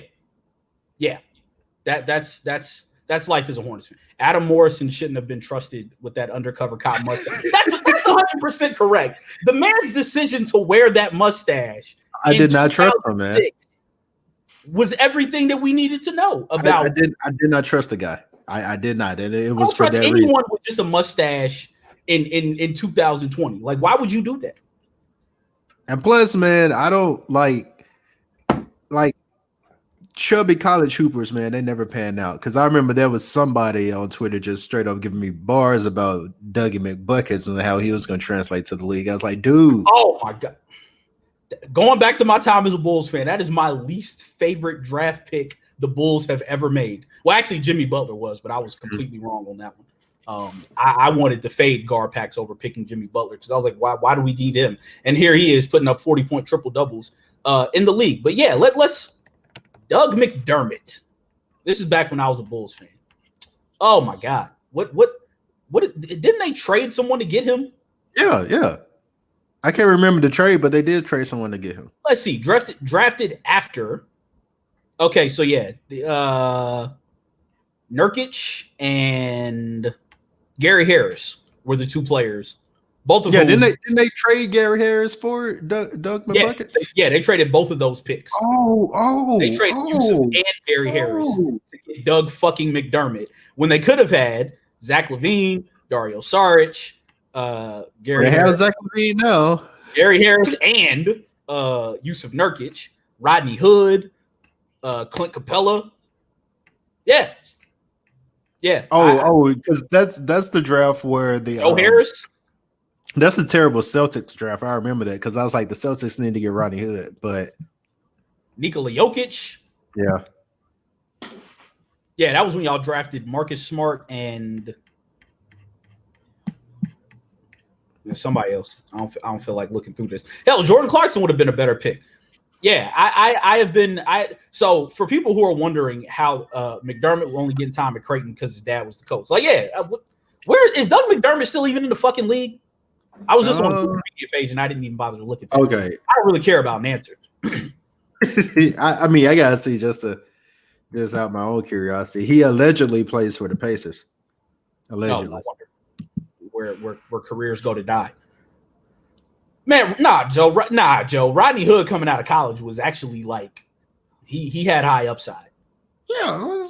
That's life as a Hornets fan. Adam Morrison shouldn't have been trusted with that undercover cop mustache. That's 100% correct. The man's decision to wear that mustache, I did not trust him, man. Was everything that we needed to know about. I did not trust the guy. I did not, and it was I don't for trust that anyone reason. with just a mustache in 2020. Like, why would you do that? And plus, man, I don't like chubby college hoopers, man. They never pan out. Because I remember there was somebody on Twitter just straight up giving me bars about Dougie McBuckets and how he was going to translate to the league. I was like, dude. Oh my god. Going back to my time as a Bulls fan, that is my least favorite draft pick the Bulls have ever made. Well, actually, Jimmy Butler was, but I was completely wrong on that one. I wanted to fade Garpax over picking Jimmy Butler because I was like, why do we need him? And here he is putting up 40-point triple doubles in the league. But yeah, let's Doug McDermott. This is back when I was a Bulls fan. Oh my god, what didn't they trade someone to get him? Yeah. I can't remember the trade, but they did trade someone to get him. Let's see, drafted after. Okay, so yeah, the Nurkic and Gary Harris were the two players. Both of them. Didn't they trade Gary Harris for Doug McBuckets? They traded both of those picks. They traded Yusuf and Gary Harris to get Doug fucking McDermott when they could have had Zach LaVine, Dario Saric, Gary Harris. Zach LaVine now. Gary Harris and Yusuf Nurkic, Rodney Hood, Clint Capella. Yeah. Because that's the draft where the Joe Harris. That's a terrible Celtics draft. I remember that because I was like, the Celtics need to get Rodney Hood, but Nikola Jokic. Yeah, that was when y'all drafted Marcus Smart and somebody else. I don't feel like looking through this. Hell, Jordan Clarkson would have been a better pick. Yeah, I have been. So for people who are wondering how McDermott will only get time at Creighton because his dad was the coach. Like, where is Doug McDermott still even in the fucking league? I was just on the Wikipedia page and I didn't even bother to look at that. Okay, I don't really care about an answer. I mean, I gotta see just out my own curiosity. He allegedly plays for the Pacers. Allegedly, no wonder where careers go to die. Man, Joe. Rodney Hood coming out of college was actually like he had high upside. Yeah,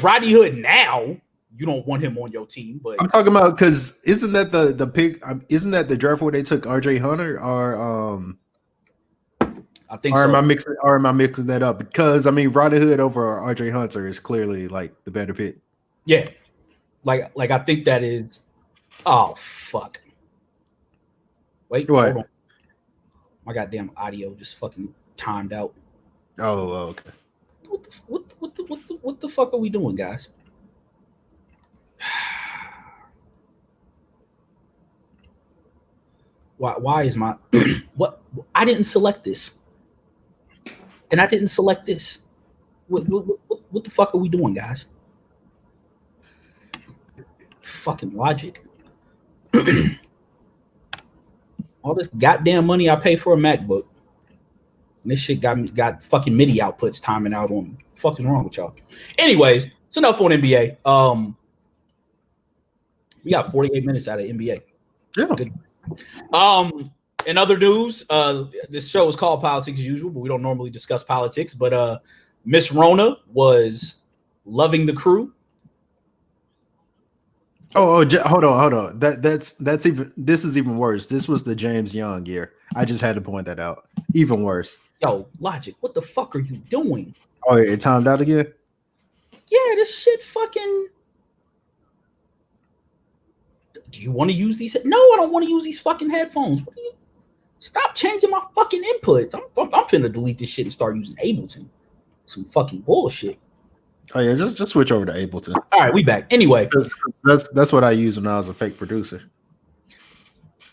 Rodney Hood now. You don't want him on your team, but I'm talking about because isn't that the pick? Isn't that the draft where they took RJ Hunter? Or I think. Or so. am I mixing that up? Because I mean, Rodney Hood over RJ Hunter is clearly like the better pick. Yeah, like I think that is. Oh fuck! Wait, what? Hold on. My goddamn audio just fucking timed out. Oh, okay. What the fuck are we doing, guys? Why is my what? I didn't select this, and I didn't select this. What the fuck are we doing, guys? Fucking logic. All this goddamn money I pay for a MacBook, and this shit got fucking MIDI outputs timing out on me. What the fuck is wrong with y'all? Anyways, it's enough on NBA. We got 48 minutes out of NBA. Yeah. Good. In other news, this show is called Politics as Usual, but we don't normally discuss politics. But Miss Rona was loving the crew. Hold on. That's even. This is even worse. This was the James Young year. I just had to point that out. Even worse. Yo, Logic, what the fuck are you doing? Oh, it timed out again? Yeah, this shit fucking. Do you want to use these? No, I don't want to use these fucking headphones. Stop changing my fucking inputs. I'm finna delete this shit and start using Ableton. Some fucking bullshit. Oh yeah, just switch over to Ableton. All right, we back. Anyway, that's what I used when I was a fake producer.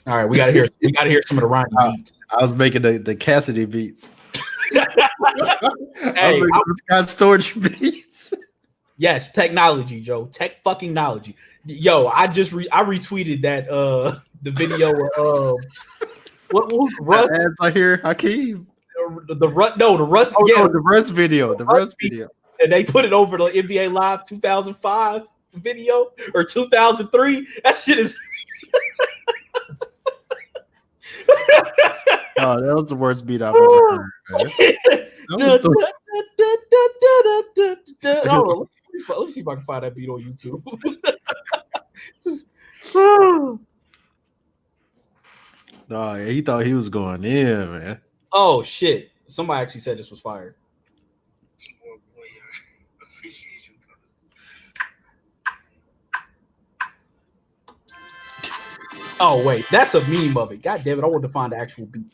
All right, we gotta hear some of the rhyming beats. I was making the Cassidy beats. Hey, I was making the Scott Storch beats. Yes, technology, Joe. Tech fucking knowledge. Yo, I retweeted that the video of what was Russ? As I hear Hakeem. The Russ. Oh, yeah, no, the Russ video. The Russ video. And they put it over the NBA Live 2005 video or 2003. That shit is Oh, that was the worst beat I've ever heard. Man. Oh, let me see if I can find that beat on YouTube. No, he thought he was going in, man. Oh shit! Somebody actually said this was fire. Oh wait, that's a meme of it. God damn it! I want to find the actual beat.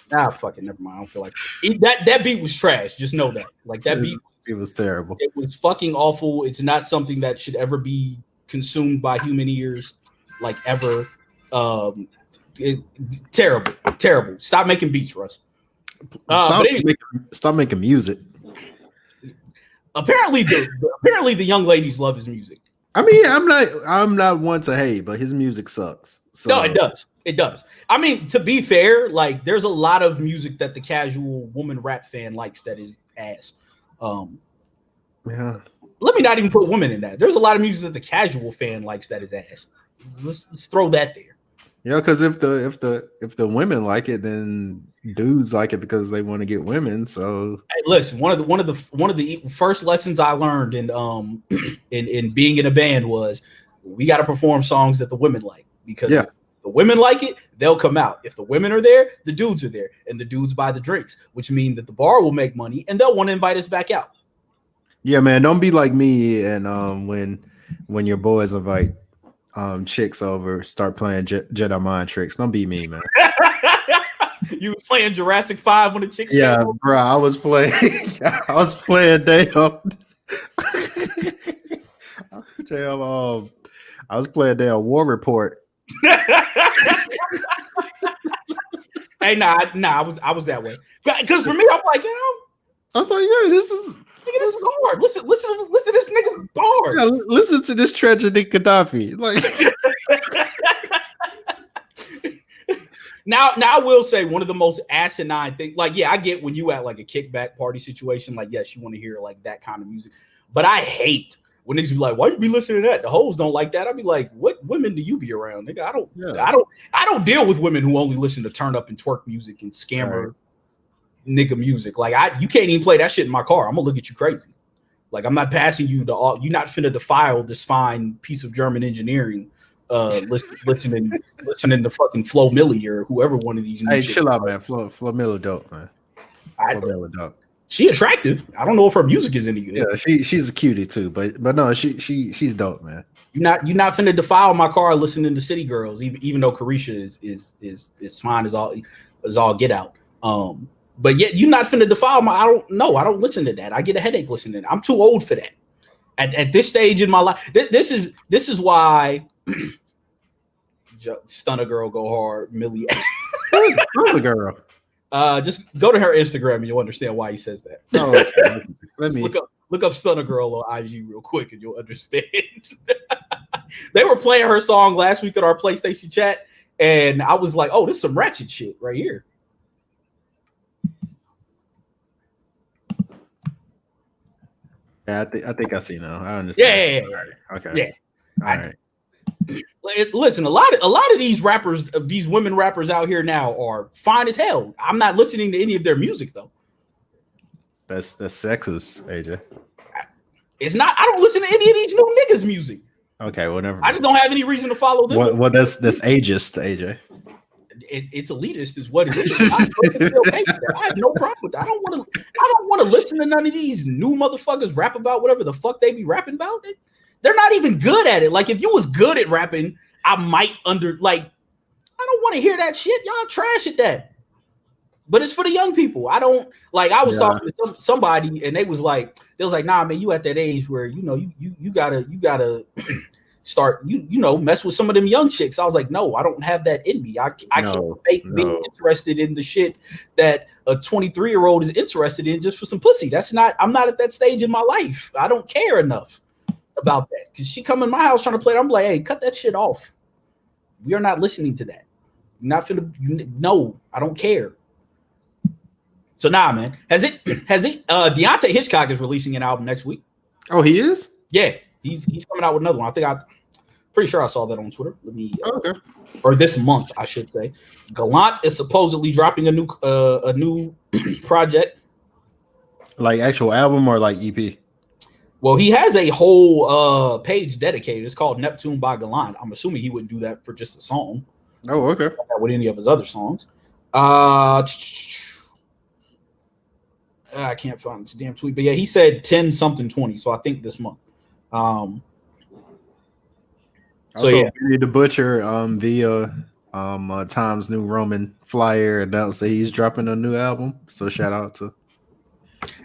Fucking never mind. I don't feel like that beat was trash. Just know that. Like that beat. It was terrible. It was fucking awful. It's not something that should ever be consumed by human ears, like ever. Terrible. Stop making beats, Russ. Stop making music. Apparently, the young ladies love his music. I mean, I'm not one to hate, but his music sucks. So. No, it does. It does. I mean, to be fair, like there's a lot of music that the casual woman rap fan likes that is ass. Yeah. Let me not even put women in that. There's a lot of music that the casual fan likes that is ass. Let's throw that there. Yeah, because if the women like it, then dudes like it because they want to get women. So hey, listen, one of the first lessons I learned in in being in a band was we got to perform songs that the women like, because if the women like it, they'll come out. If the women are there, the dudes are there, and the dudes buy the drinks, which means that the bar will make money and they'll want to invite us back out. Yeah, man, don't be like me and when your boys invite chicks over, start playing Jedi mind tricks. Don't be me, man. You were playing Jurassic 5 when the chicks. Yeah, bro, I was playing damn. I was playing damn War Report. Hey, I was that way. Because for me, I'm like, I was like, yeah, this is hard. Listen to this nigga's bar. Yeah, listen to this tragedy Gaddafi. Like now I will say one of the most asinine things, like, yeah, I get when you at like a kickback party situation, like, yes, you want to hear like that kind of music. But I hate when niggas be like, why you be listening to that? The hoes don't like that. I'd be like, what women do you be around? Nigga, I don't deal with women who only listen to turn up and twerk music and scammer nigga music. Like you can't even play that shit in my car. I'm gonna look at you crazy. Like I'm not passing you you're not finna defile this fine piece of German engineering. Listening to fucking Flo Milli or whoever one of these. Hey, chill out, man. Flo Milli dope, man. Flo Milli dope. She attractive. I don't know if her music is any good. Yeah, she's a cutie too, but no, she's dope, man. You're not finna defile my car listening to City Girls, even though Carisha is fine as all get out. But yet you're not finna defile my. I don't listen to that. I get a headache listening. I'm too old for that. At this stage in my life, this is why Stunner Girl go hard, Millie. Stunner Girl. Just go to her Instagram and you'll understand why he says that. Oh, okay. Let me look up Stunner Girl on IG real quick and you'll understand. They were playing her song last week at our PlayStation chat, and I was like, "Oh, this is some ratchet shit right here." Yeah, I think I see now. I understand. Yeah. Right. Okay. Yeah. All right. Listen, a lot of these rappers, these women rappers out here now are fine as hell. I'm not listening to any of their music though. That's sexist, AJ. It's not. I don't listen to any of these new niggas' music. Okay, whatever. I just don't have any reason to follow them. Well, that's ageist, AJ. It's elitist, is what it is. I have no problem with that. I don't want to listen to none of these new motherfuckers rap about whatever the fuck they be rapping about. They're not even good at it. Like if you was good at rapping, I might I don't want to hear that shit. Y'all trash at that. But it's for the young people. I don't like. I was talking to somebody, and they was like, nah, man, you at that age where you gotta start mess with some of them young chicks. I was like, no, I don't have that in me. I can't fake being interested in the shit that a 23-year-old is interested in just for some pussy. I'm not at that stage in my life. I don't care enough about that, because she come in my house trying to play it. I'm like, hey, cut that shit off. We are not listening to that. You're not finna. No, I don't care. So nah, man. Has it? Deontay Hitchcock is releasing an album next week. Oh, he is? Yeah, he's coming out with another one. I think Pretty sure I saw that on Twitter. Let me Okay. or this month, I should say. Gallant is supposedly dropping a new project. Like actual album or like EP? Well, he has a whole page dedicated. It's called Neptune by Gallant. I'm assuming he wouldn't do that for just a song. Oh, okay. With any of his other songs. I can't find this damn tweet, but yeah, he said 10 something 20. So I think this month. So yeah, Benny the Butcher via Times New Roman flyer announced that he's dropping a new album. So shout out to.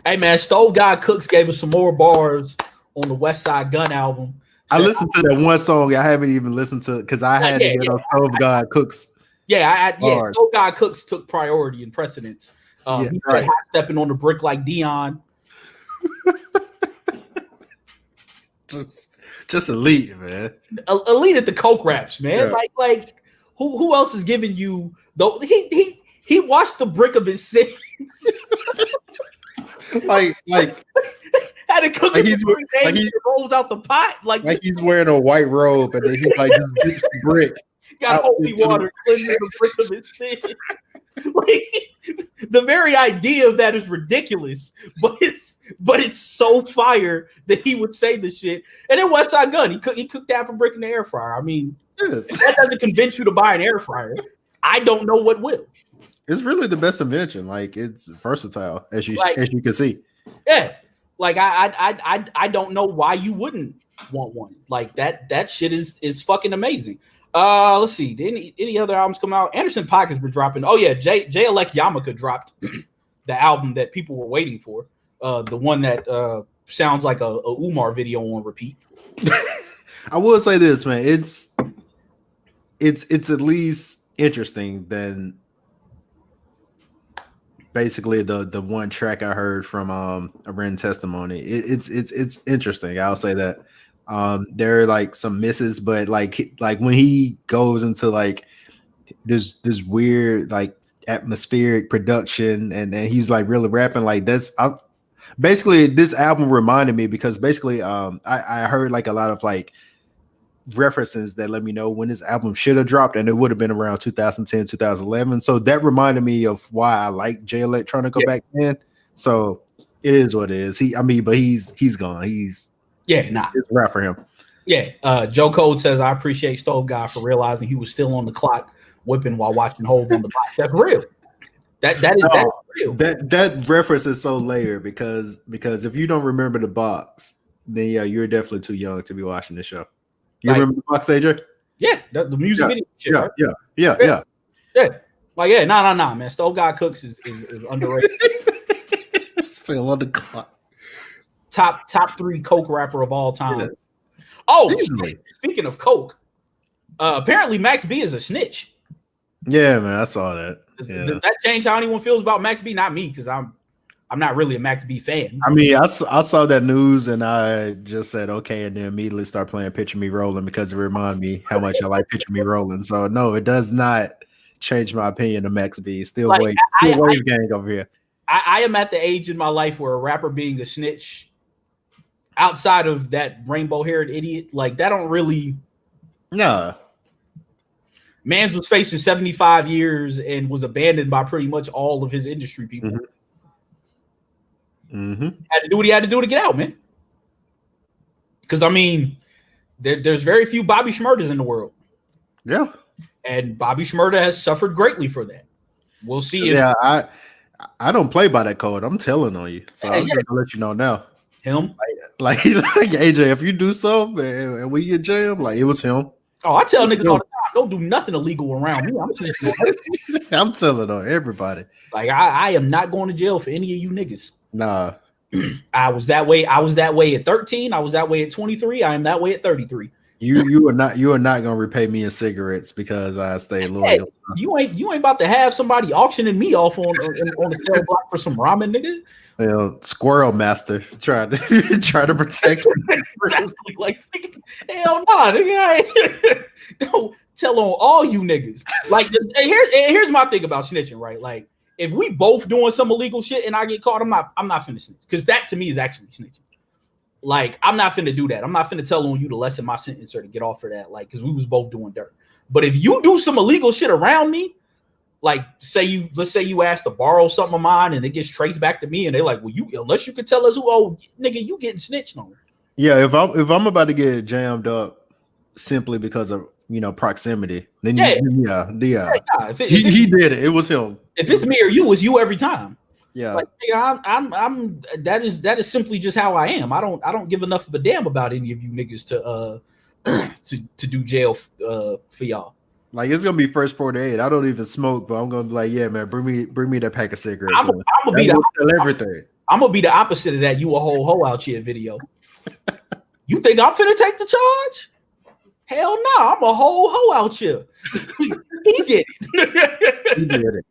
Hey man, Stove God Cooks gave us some more bars on the West Side Gun album. I listened to that one song. I haven't even listened to it because I had to get on Stove God Cooks. Stove God Cooks took priority and precedence. He said high stepping on the brick like Dion. Just elite, man. Elite at the coke raps, man. Yeah. Like who else is giving you though? He washed the brick of his sins. like had to cook it he rolls out the pot like he's wearing a white robe and then he like just dips the brick. Got holy water cleansing the brick of his sins. Like the very idea of that is ridiculous, but it's so fire that he would say the shit. And then West Side Gun, he cooked that for brick in the air fryer. I mean, if that doesn't convince you to buy an air fryer, I don't know what will. It's really the best invention. Like it's versatile, as you can see. Yeah, like I don't know why you wouldn't want one. Like that shit is fucking amazing. Let's see. Did any other albums come out? Anderson .Paak has been dropping. Oh yeah, J-Elect Yamaka dropped the album that people were waiting for. The one that sounds like a Umar video on repeat. I will say this, man. It's at least interesting than basically the one track I heard from a written testimony. It's interesting. I'll say that. There are like some misses, but like when he goes into like this weird like atmospheric production and he's like really rapping like this. Basically this album reminded me because basically I heard like a lot of like references that let me know when this album should have dropped, and it would have been around 2010 2011. So that reminded me of why I like J-Elect trying to go back in. So it is what it is. But he's gone. It's rap for him. Yeah. Joe Code says, I appreciate Stove God for realizing he was still on the clock whipping while watching Hove on the box. That's real. That's real. That reference is so layered because if you don't remember the box, then yeah, you're definitely too young to be watching this show. You remember the box, AJ? Yeah, the music video shit, right? Yeah. Like, yeah, nah, man. Stove God Cooks is underrated. Still on the clock. Top 3 coke rapper of all time. Yes. Oh, speaking of coke, apparently Max B is a snitch. Yeah, man, I saw that. Does that change how anyone feels about Max B? Not me, because I'm not really a Max B fan. I mean, I saw that news and I just said okay, and then immediately start playing Picture Me Rolling because it reminded me how much I like Picture Me Rolling. So no, it does not change my opinion of Max B. Still wave gang over here. I am at the age in my life where a rapper being a snitch, outside of that rainbow-haired idiot, like that don't really. No. Mans was facing 75 years and was abandoned by pretty much all of his industry people. Mm-hmm. Had to do what he had to do to get out, man. Because I mean, there's very few Bobby Shmurdas in the world. Yeah, and Bobby Shmurda has suffered greatly for that. We'll see. I don't play by that code. I'm telling on you, so I'm gonna let you know now. Him, like AJ, if you do so, and we get jammed, like it was him. Oh, I tell niggas all the time, don't do nothing illegal around me. I'm telling on everybody. Like I am not going to jail for any of you niggas. Nah. I was that way at 13. I was that way at 23. I am that way at 33. You are not gonna repay me in cigarettes because I stay loyal. Hey, you ain't about to have somebody auctioning me off on the cell block for some ramen, nigga. You know, Squirrel Master try to protect me. Exactly, like hell no, nigga. Don't tell on all you niggas. Like here's my thing about snitching, right? Like if we both doing some illegal shit and I get caught, I'm not finna snitch because that to me is actually snitching. like, I'm not finna do that. I'm not finna tell on you to lessen my sentence or to get off for that, like, because we was both doing dirt. But if you do some illegal shit around me, like, let's say you ask to borrow something of mine and it gets traced back to me, and they're like, well, unless you can tell us who, nigga, you getting snitched on. Yeah, if I'm about to get jammed up simply because of proximity, then he did it. It was him. If it's me or you, it's you every time. Yeah, like, I'm that is simply just how I am. I don't give enough of a damn about any of you niggas to do jail for y'all. Like, it's gonna be first 48. I don't even smoke, but I'm gonna be like, yeah, man, bring me that pack of cigarettes. I'm gonna be everything. I'm gonna be the opposite of that. You a whole hoe out here video. You think I'm finna take the charge? Hell no, I'm a whole hoe out here. He did it. He did it.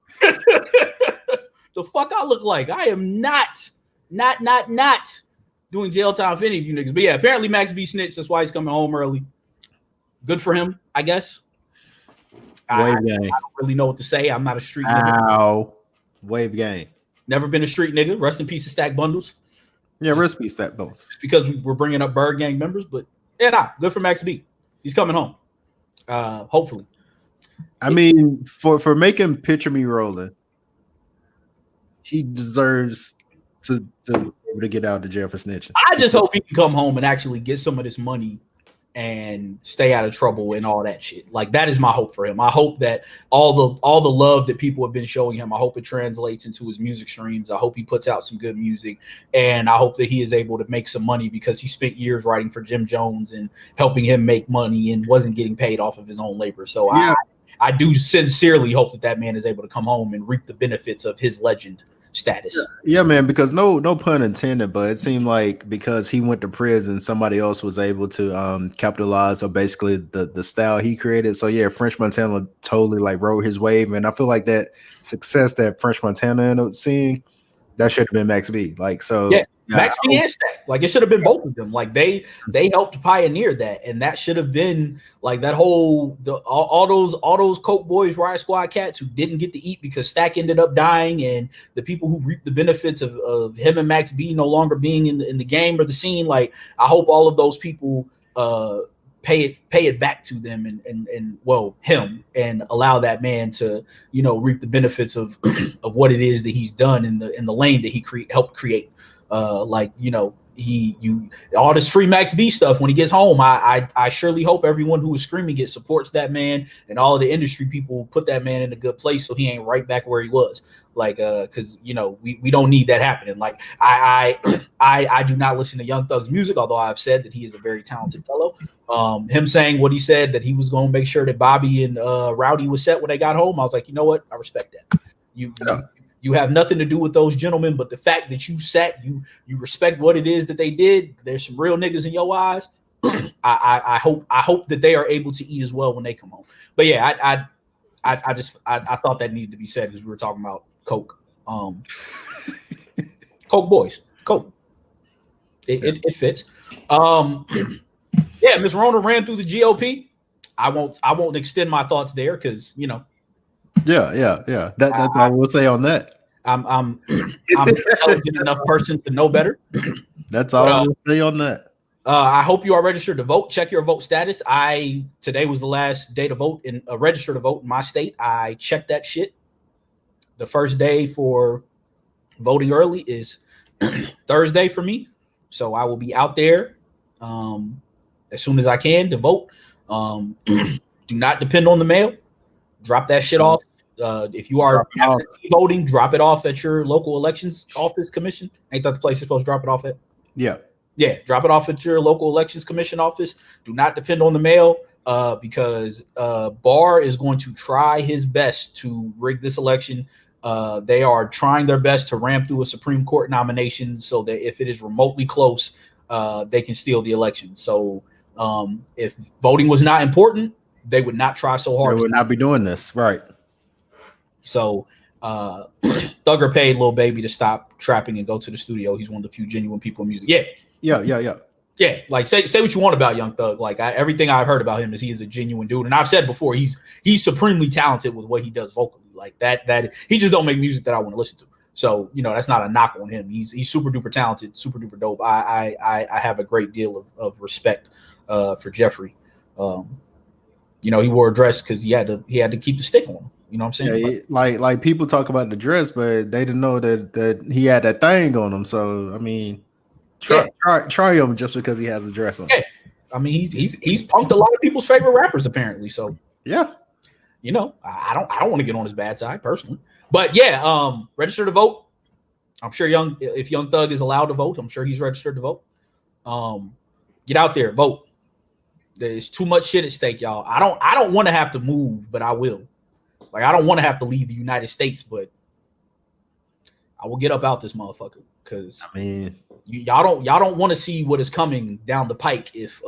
The fuck I look like? I am not doing jail time for any of you niggas. But yeah, apparently Max B snitched. That's why he's coming home early. Good for him, I guess. I don't really know what to say. I'm not a street nigga. Wave gang. Never been a street nigga. Rest in peace to Stack Bundles. Yeah, rest in peace, Stack Bundles. Just because we're bringing up Bird Gang members, but yeah, good for Max B. He's coming home. Hopefully. I mean, for making Picture Me Rolling, he deserves to be able to get out of jail for snitching. I just hope he can come home and actually get some of this money and stay out of trouble and all that shit. Like, that is my hope for him. I hope that all the love that people have been showing him, I hope it translates into his music streams. I hope he puts out some good music, and I hope that he is able to make some money, because he spent years writing for Jim Jones and helping him make money and wasn't getting paid off of his own labor. So yeah. I do sincerely hope that man is able to come home and reap the benefits of his legend status. Yeah, man, because no pun intended, but it seemed like because he went to prison, somebody else was able to capitalize on basically the style he created. So yeah, French Montana totally like rode his wave, and I feel like that success that French Montana ended up seeing, that should have been Max B. Like, so yeah. Max B and Stack, like, it should have been both of them. Like, they helped pioneer that, and that should have been like that whole all those Coke Boys, Riot Squad cats who didn't get to eat because Stack ended up dying, and the people who reaped the benefits of him and Max B no longer being in the game or the scene. Like, I hope all of those people pay it back to them and well, him, and allow that man to reap the benefits of of what it is that he's done in the lane that he helped create. Like, all this free Max B stuff when he gets home, I surely hope everyone who is screaming it supports that man, and all of the industry people put that man in a good place so he ain't right back where he was. Like, because we don't need that happening. Like, I do not listen to Young Thug's music, although I've said that he is a very talented fellow. Him saying what he said, that he was going to make sure that Bobby and Rowdy was set when they got home, I was like, you know what, I respect that. You have nothing to do with those gentlemen, but the fact that you respect what it is that they did. There's some real niggas in your eyes. I hope that they are able to eat as well when they come home. But yeah, I thought that needed to be said, because we were talking about Coke. Coke Boys. Coke. It fits. Yeah, Miss Rona ran through the GOP. I won't extend my thoughts there, because Yeah. That's I will say on that. I'm an intelligent enough person to know better. That's all I will say on that. I hope you are registered to vote. Check your vote status. Today was the last day to vote and register to vote in my state. I checked that shit. The first day for voting early is Thursday for me, so I will be out there as soon as I can to vote. Do not depend on the mail. Drop that shit off. If you are voting, drop it off at your local elections office commission. Ain't that the place you're supposed to drop it off at? Yeah, drop it off at your local elections commission office. Do not depend on the mail, because Barr is going to try his best to rig this election. They are trying their best to ram through a Supreme Court nomination so that if it is remotely close, they can steal the election. So if voting was not important, they would not try so hard. They would not be doing this, right? So Thugger paid Lil Baby to stop trapping and go to the studio. He's one of the few genuine people in music. Yeah. Like, say what you want about Young Thug. Like, everything I've heard about him is he is a genuine dude, and I've said before, he's supremely talented with what he does vocally. Like that he just don't make music that I want to listen to. So, that's not a knock on him. He's super duper talented, super duper dope. I have a great deal of respect for Jeffrey. He wore a dress because he had to keep the stick on him. You know what I'm saying? Yeah, like people talk about the dress, but they didn't know that he had that thing on him. So I mean, try him just because he has a dress on. Yeah. I mean, he's punked a lot of people's favorite rappers apparently. So yeah, I don't want to get on his bad side personally, but yeah, register to vote. I'm sure if Young Thug is allowed to vote, I'm sure he's registered to vote. Get out there, vote. There's too much shit at stake, y'all. I don't want to have to move, but I will. Like, I don't want to have to leave the United States, but I will get up out this motherfucker because I mean, y'all don't want to see what is coming down the pike if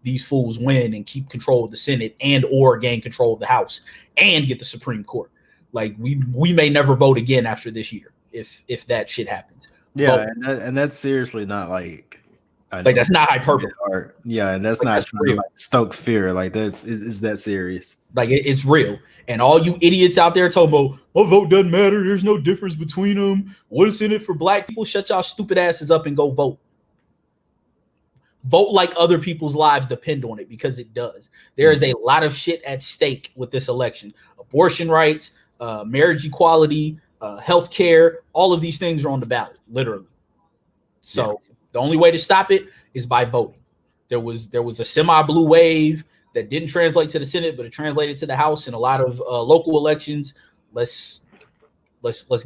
these fools win and keep control of the Senate and or gain control of the House and get the Supreme Court. Like, we may never vote again after this year if that shit happens. Yeah, and that's seriously not like that's not hyperbole. Yeah, and that's not trying to like stoke fear. Like is that serious? Like it's real. And all you idiots out there talking about, my vote doesn't matter. There's no difference between them. What is in it for black people? Shut y'all stupid asses up and go vote. Vote like other people's lives depend on it, because it does. There is a lot of shit at stake with this election. Abortion rights, marriage equality, healthcare, all of these things are on the ballot, literally. So the only way to stop it is by voting. There was a semi-blue wave that didn't translate to the Senate, but it translated to the House in a lot of local elections. Let's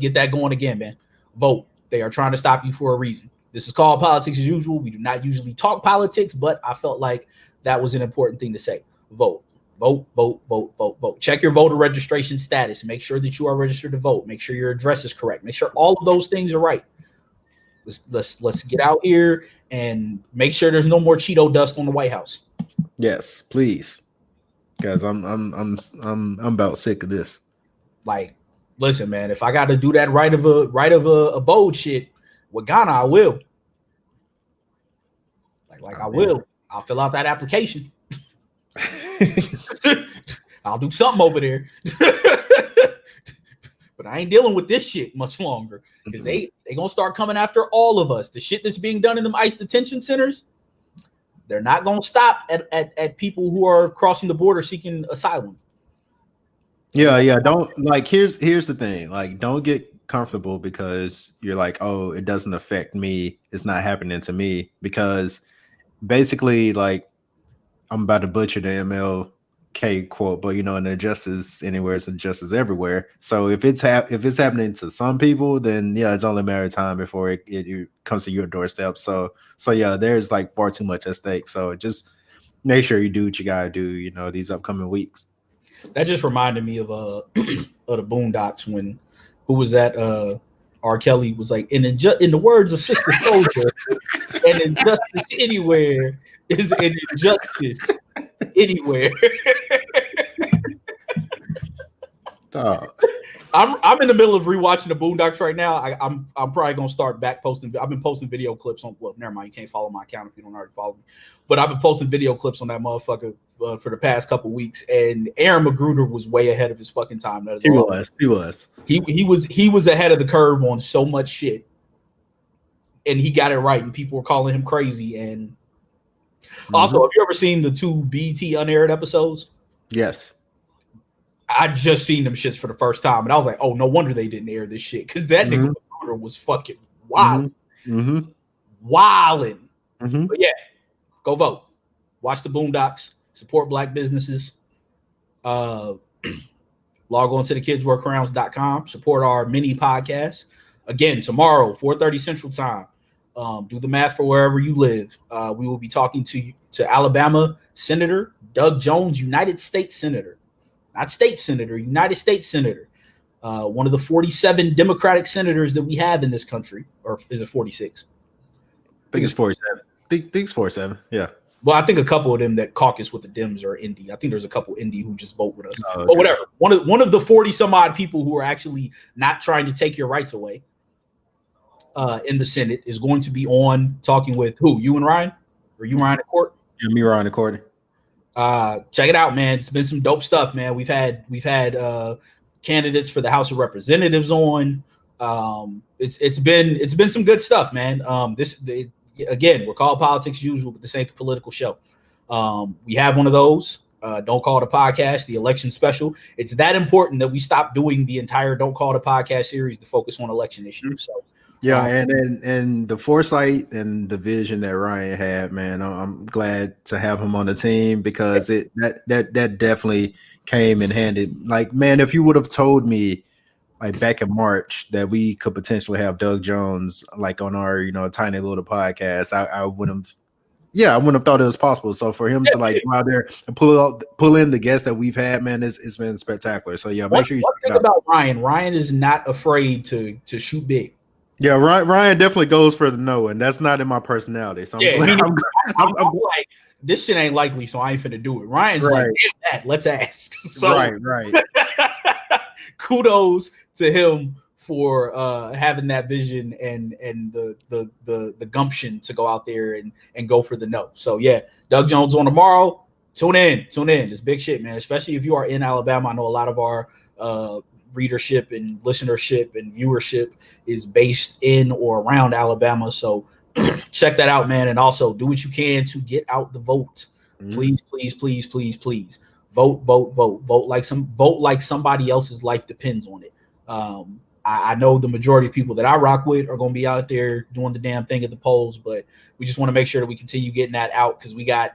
get that going again, man. Vote. They are trying to stop you for a reason. This is called Politics as Usual. We do not usually talk politics, but I felt like that was an important thing to say. Vote. Vote, vote, vote, vote, vote. Check your voter registration status. Make sure that you are registered to vote. Make sure your address is correct. Make sure all of those things are right. Let's get out here and make sure there's no more Cheeto dust on the White House. Yes, please, guys. I'm about sick of this. Like, listen, man. If I got to do that right of a abode shit with Ghana, I will. I will. I'll fill out that application. I'll do something over there. But I ain't dealing with this shit much longer, because they gonna start coming after all of us. The shit that's being done in them ICE detention centers, they're not gonna stop at people who are crossing the border seeking asylum. Yeah. Don't here's the thing. Like, don't get comfortable because you're like, oh, it doesn't affect me. It's not happening to me, because basically, like, I'm about to butcher the MLK quote, but an injustice anywhere is injustice everywhere. So if it's happening to some people, then yeah, it's only a matter of time before it comes to your doorstep. So yeah, there's like far too much at stake. So just make sure you do what you gotta do, these upcoming weeks. That just reminded me of the Boondocks, when who was that? R. Kelly was like, in the words of Sister Soldier, an injustice anywhere is an injustice anywhere. I'm in the middle of rewatching the Boondocks right now. I'm probably gonna start back posting. I've been posting video clips on. Well, never mind. You can't follow my account if you don't already follow me. But I've been posting video clips on that motherfucker for the past couple weeks. And Aaron Magruder was way ahead of his fucking time. He was. He was ahead of the curve on so much shit, and he got it right. And people were calling him crazy. And also, have you ever seen the 2 BET unaired episodes? Yes. I just seen them shits for the first time, and I was like, "Oh, no wonder they didn't air this shit, because that nigga was fucking wild, wilding." But yeah, go vote, watch the Boondocks, support black businesses. Log on to thekidswearcrowns.com, support our mini podcast. Again, tomorrow, 4:30 Central Time. Do the math for wherever you live. We will be talking to Alabama Senator Doug Jones, United States Senator. Not state senator, United States Senator. One of the 47 Democratic senators that we have in this country. Or is it 46? I think it's 47. I think it's 47, yeah. Well, I think a couple of them that caucus with the Dems are Indy. I think there's a couple Indy who just vote with us. Oh, okay. But whatever. One of the 40-some-odd people who are actually not trying to take your rights away in the Senate is going to be on talking with who? You and Ryan? Or you, Ryan, at court? Yeah, me, Ryan, at court. Check it out, man. It's been some dope stuff, man. We've had candidates for the House of Representatives on. It's been some good stuff, man. Again, we're called Politics Usual, but this ain't the political show. We have one of those. Don't Call It a Podcast, the election special. It's that important that we stop doing the entire Don't Call It a Podcast series to focus on election issues. So yeah, and the foresight and the vision that Ryan had, man, I'm glad to have him on the team because that definitely came in handy. Like, man, if you would have told me like back in March that we could potentially have Doug Jones like on our, tiny little podcast, I wouldn't have. Yeah, I wouldn't have thought it was possible. So for him to like go out there and pull in the guests that we've had, man, it's been spectacular. So yeah, make sure you think about Ryan. Ryan is not afraid to shoot big. Yeah, Ryan definitely goes for the no, and that's not in my personality. So I'm like, this shit ain't likely, so I ain't finna do it. Ryan's like, damn that, let's ask. So right. Kudos to him for having that vision and the gumption to go out there and go for the no. So yeah, Doug Jones on tomorrow. Tune in. It's big shit, man. Especially if you are in Alabama. I know a lot of our readership and listenership and viewership is based in or around Alabama. So check that out, man. And also do what you can to get out the vote. Please. Vote like somebody else's life depends on it. I know the majority of people that I rock with are going to be out there doing the damn thing at the polls, but we just want to make sure that we continue getting that out because we got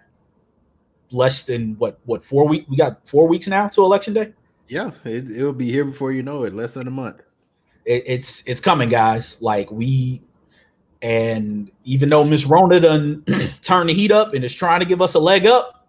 less than what 4 weeks? We got 4 weeks now to election day. Yeah, it'll be here before you know it. Less than a month. It's coming, guys. And even though Miss Rona done turned the heat up and is trying to give us a leg up,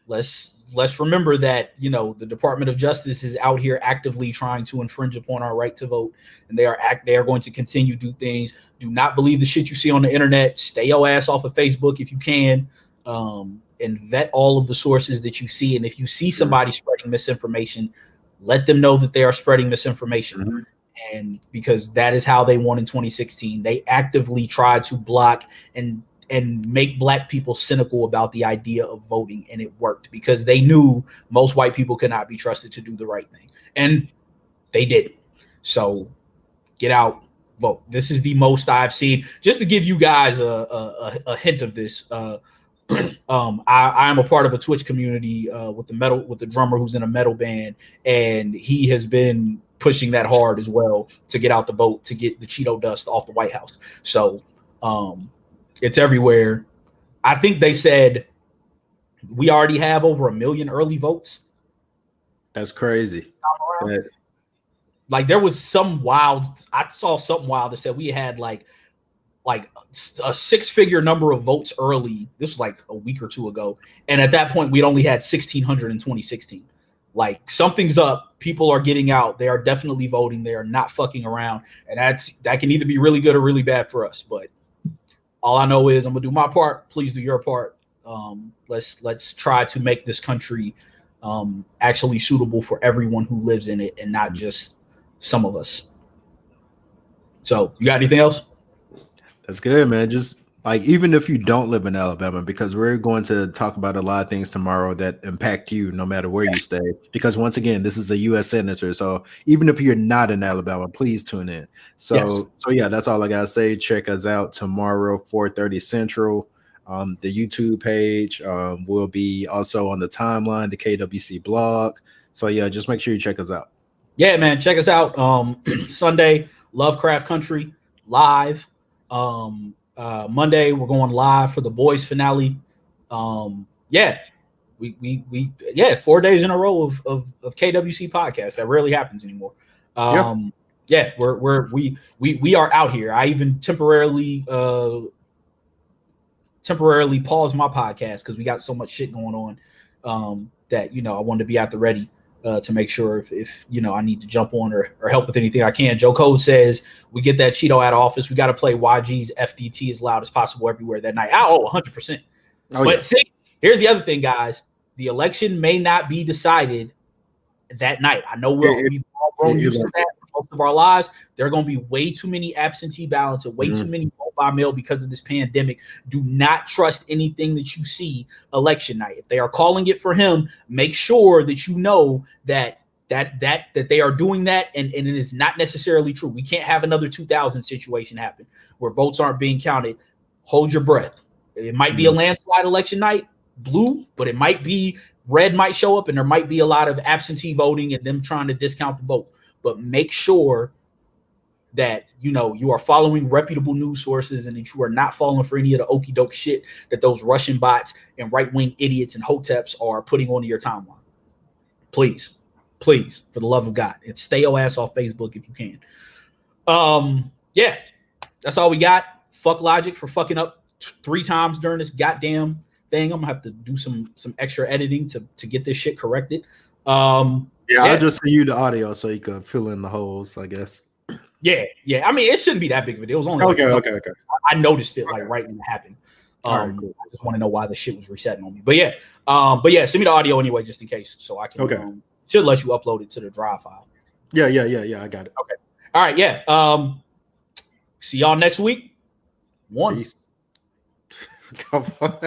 let's remember that, the Department of Justice is out here actively trying to infringe upon our right to vote, and they are going to continue to do things. Do not believe the shit you see on the internet. Stay your ass off of Facebook if you can, and vet all of the sources that you see. And if you see somebody spreading misinformation, let them know that they are spreading misinformation. Mm-hmm. And because that is how they won in 2016. They actively tried to block and make black people cynical about the idea of voting, and it worked because they knew most white people could not be trusted to do the right thing, and they did. So get out, vote. This is the most I've seen. Just to give you guys a hint of this, I am a part of a Twitch community with the drummer who's in a metal band, and he has been pushing that hard as well to get out the vote, to get the Cheeto dust off the White House. So it's everywhere. I think they said we already have over 1 million early votes. That's crazy. Like there was some wild. I saw something wild that said we had like a 6-figure number of votes early. This was like a week or two ago, and at that point we'd only had 1,600 in 2016. Like something's up. People are getting out. They are definitely voting. They are not fucking around, and that can either be really good or really bad for us. But all I know is I'm gonna do my part. Please do your part. Let's try to make this country actually suitable for everyone who lives in it, and not just some of us. So, you got anything else? That's good, man. Just like even if you don't live in Alabama, because we're going to talk about a lot of things tomorrow that impact you no matter where you stay. Because once again, this is a U.S. senator, so even if you're not in Alabama, please tune in. So yeah, that's all I gotta say. Check us out tomorrow, 4:30 Central. The YouTube page will be also on the timeline, the KWC blog. So yeah, just make sure you check us out. Yeah, man, check us out. Sunday, Lovecraft Country live. Monday we're going live for the boys finale. We 4 days in a row of KWC podcast. That rarely happens anymore. Yeah, we are out here. I even temporarily paused my podcast because we got so much shit going on that I wanted to be at the ready to make sure if I need to jump on or help with anything I can. Joe Code says we get that Cheeto out of office. We got to play YG's FDT as loud as possible everywhere that night. 100%. See, here's the other thing, guys. The election may not be decided that night. I know we've all grown used to that for most of our lives. There are going to be way too many absentee ballots and way too many vote by mail because of this pandemic. Do not trust anything that you see election night. If they are calling it for him, make sure that you know that that they are doing that, and it is not necessarily true. We can't have another 2000 situation happen where votes aren't being counted. Hold your breath. It might be a landslide election night, blue, but it might be red might show up, and there might be a lot of absentee voting and them trying to discount the vote. But make sure that you are following reputable news sources and that you are not falling for any of the okie doke shit that those Russian bots and right-wing idiots and hoteps are putting onto your timeline. Please, for the love of God, and stay your ass off Facebook if you can. Yeah, that's all we got. Fuck Logic for fucking up 3 times during this goddamn thing. I'm gonna have to do some extra editing to get this shit corrected. I'll just send you the audio so you could fill in the holes, I guess. Yeah. I mean, it shouldn't be that big of a deal. It was only okay. I noticed it like right when it happened. Right, cool. I just want to know why the shit was resetting on me. But yeah, send me the audio anyway, just in case, so I can. Should let you upload it to the drive file. Yeah. I got it. Okay. All right. Yeah. See y'all next week. 1. Peace. Come on.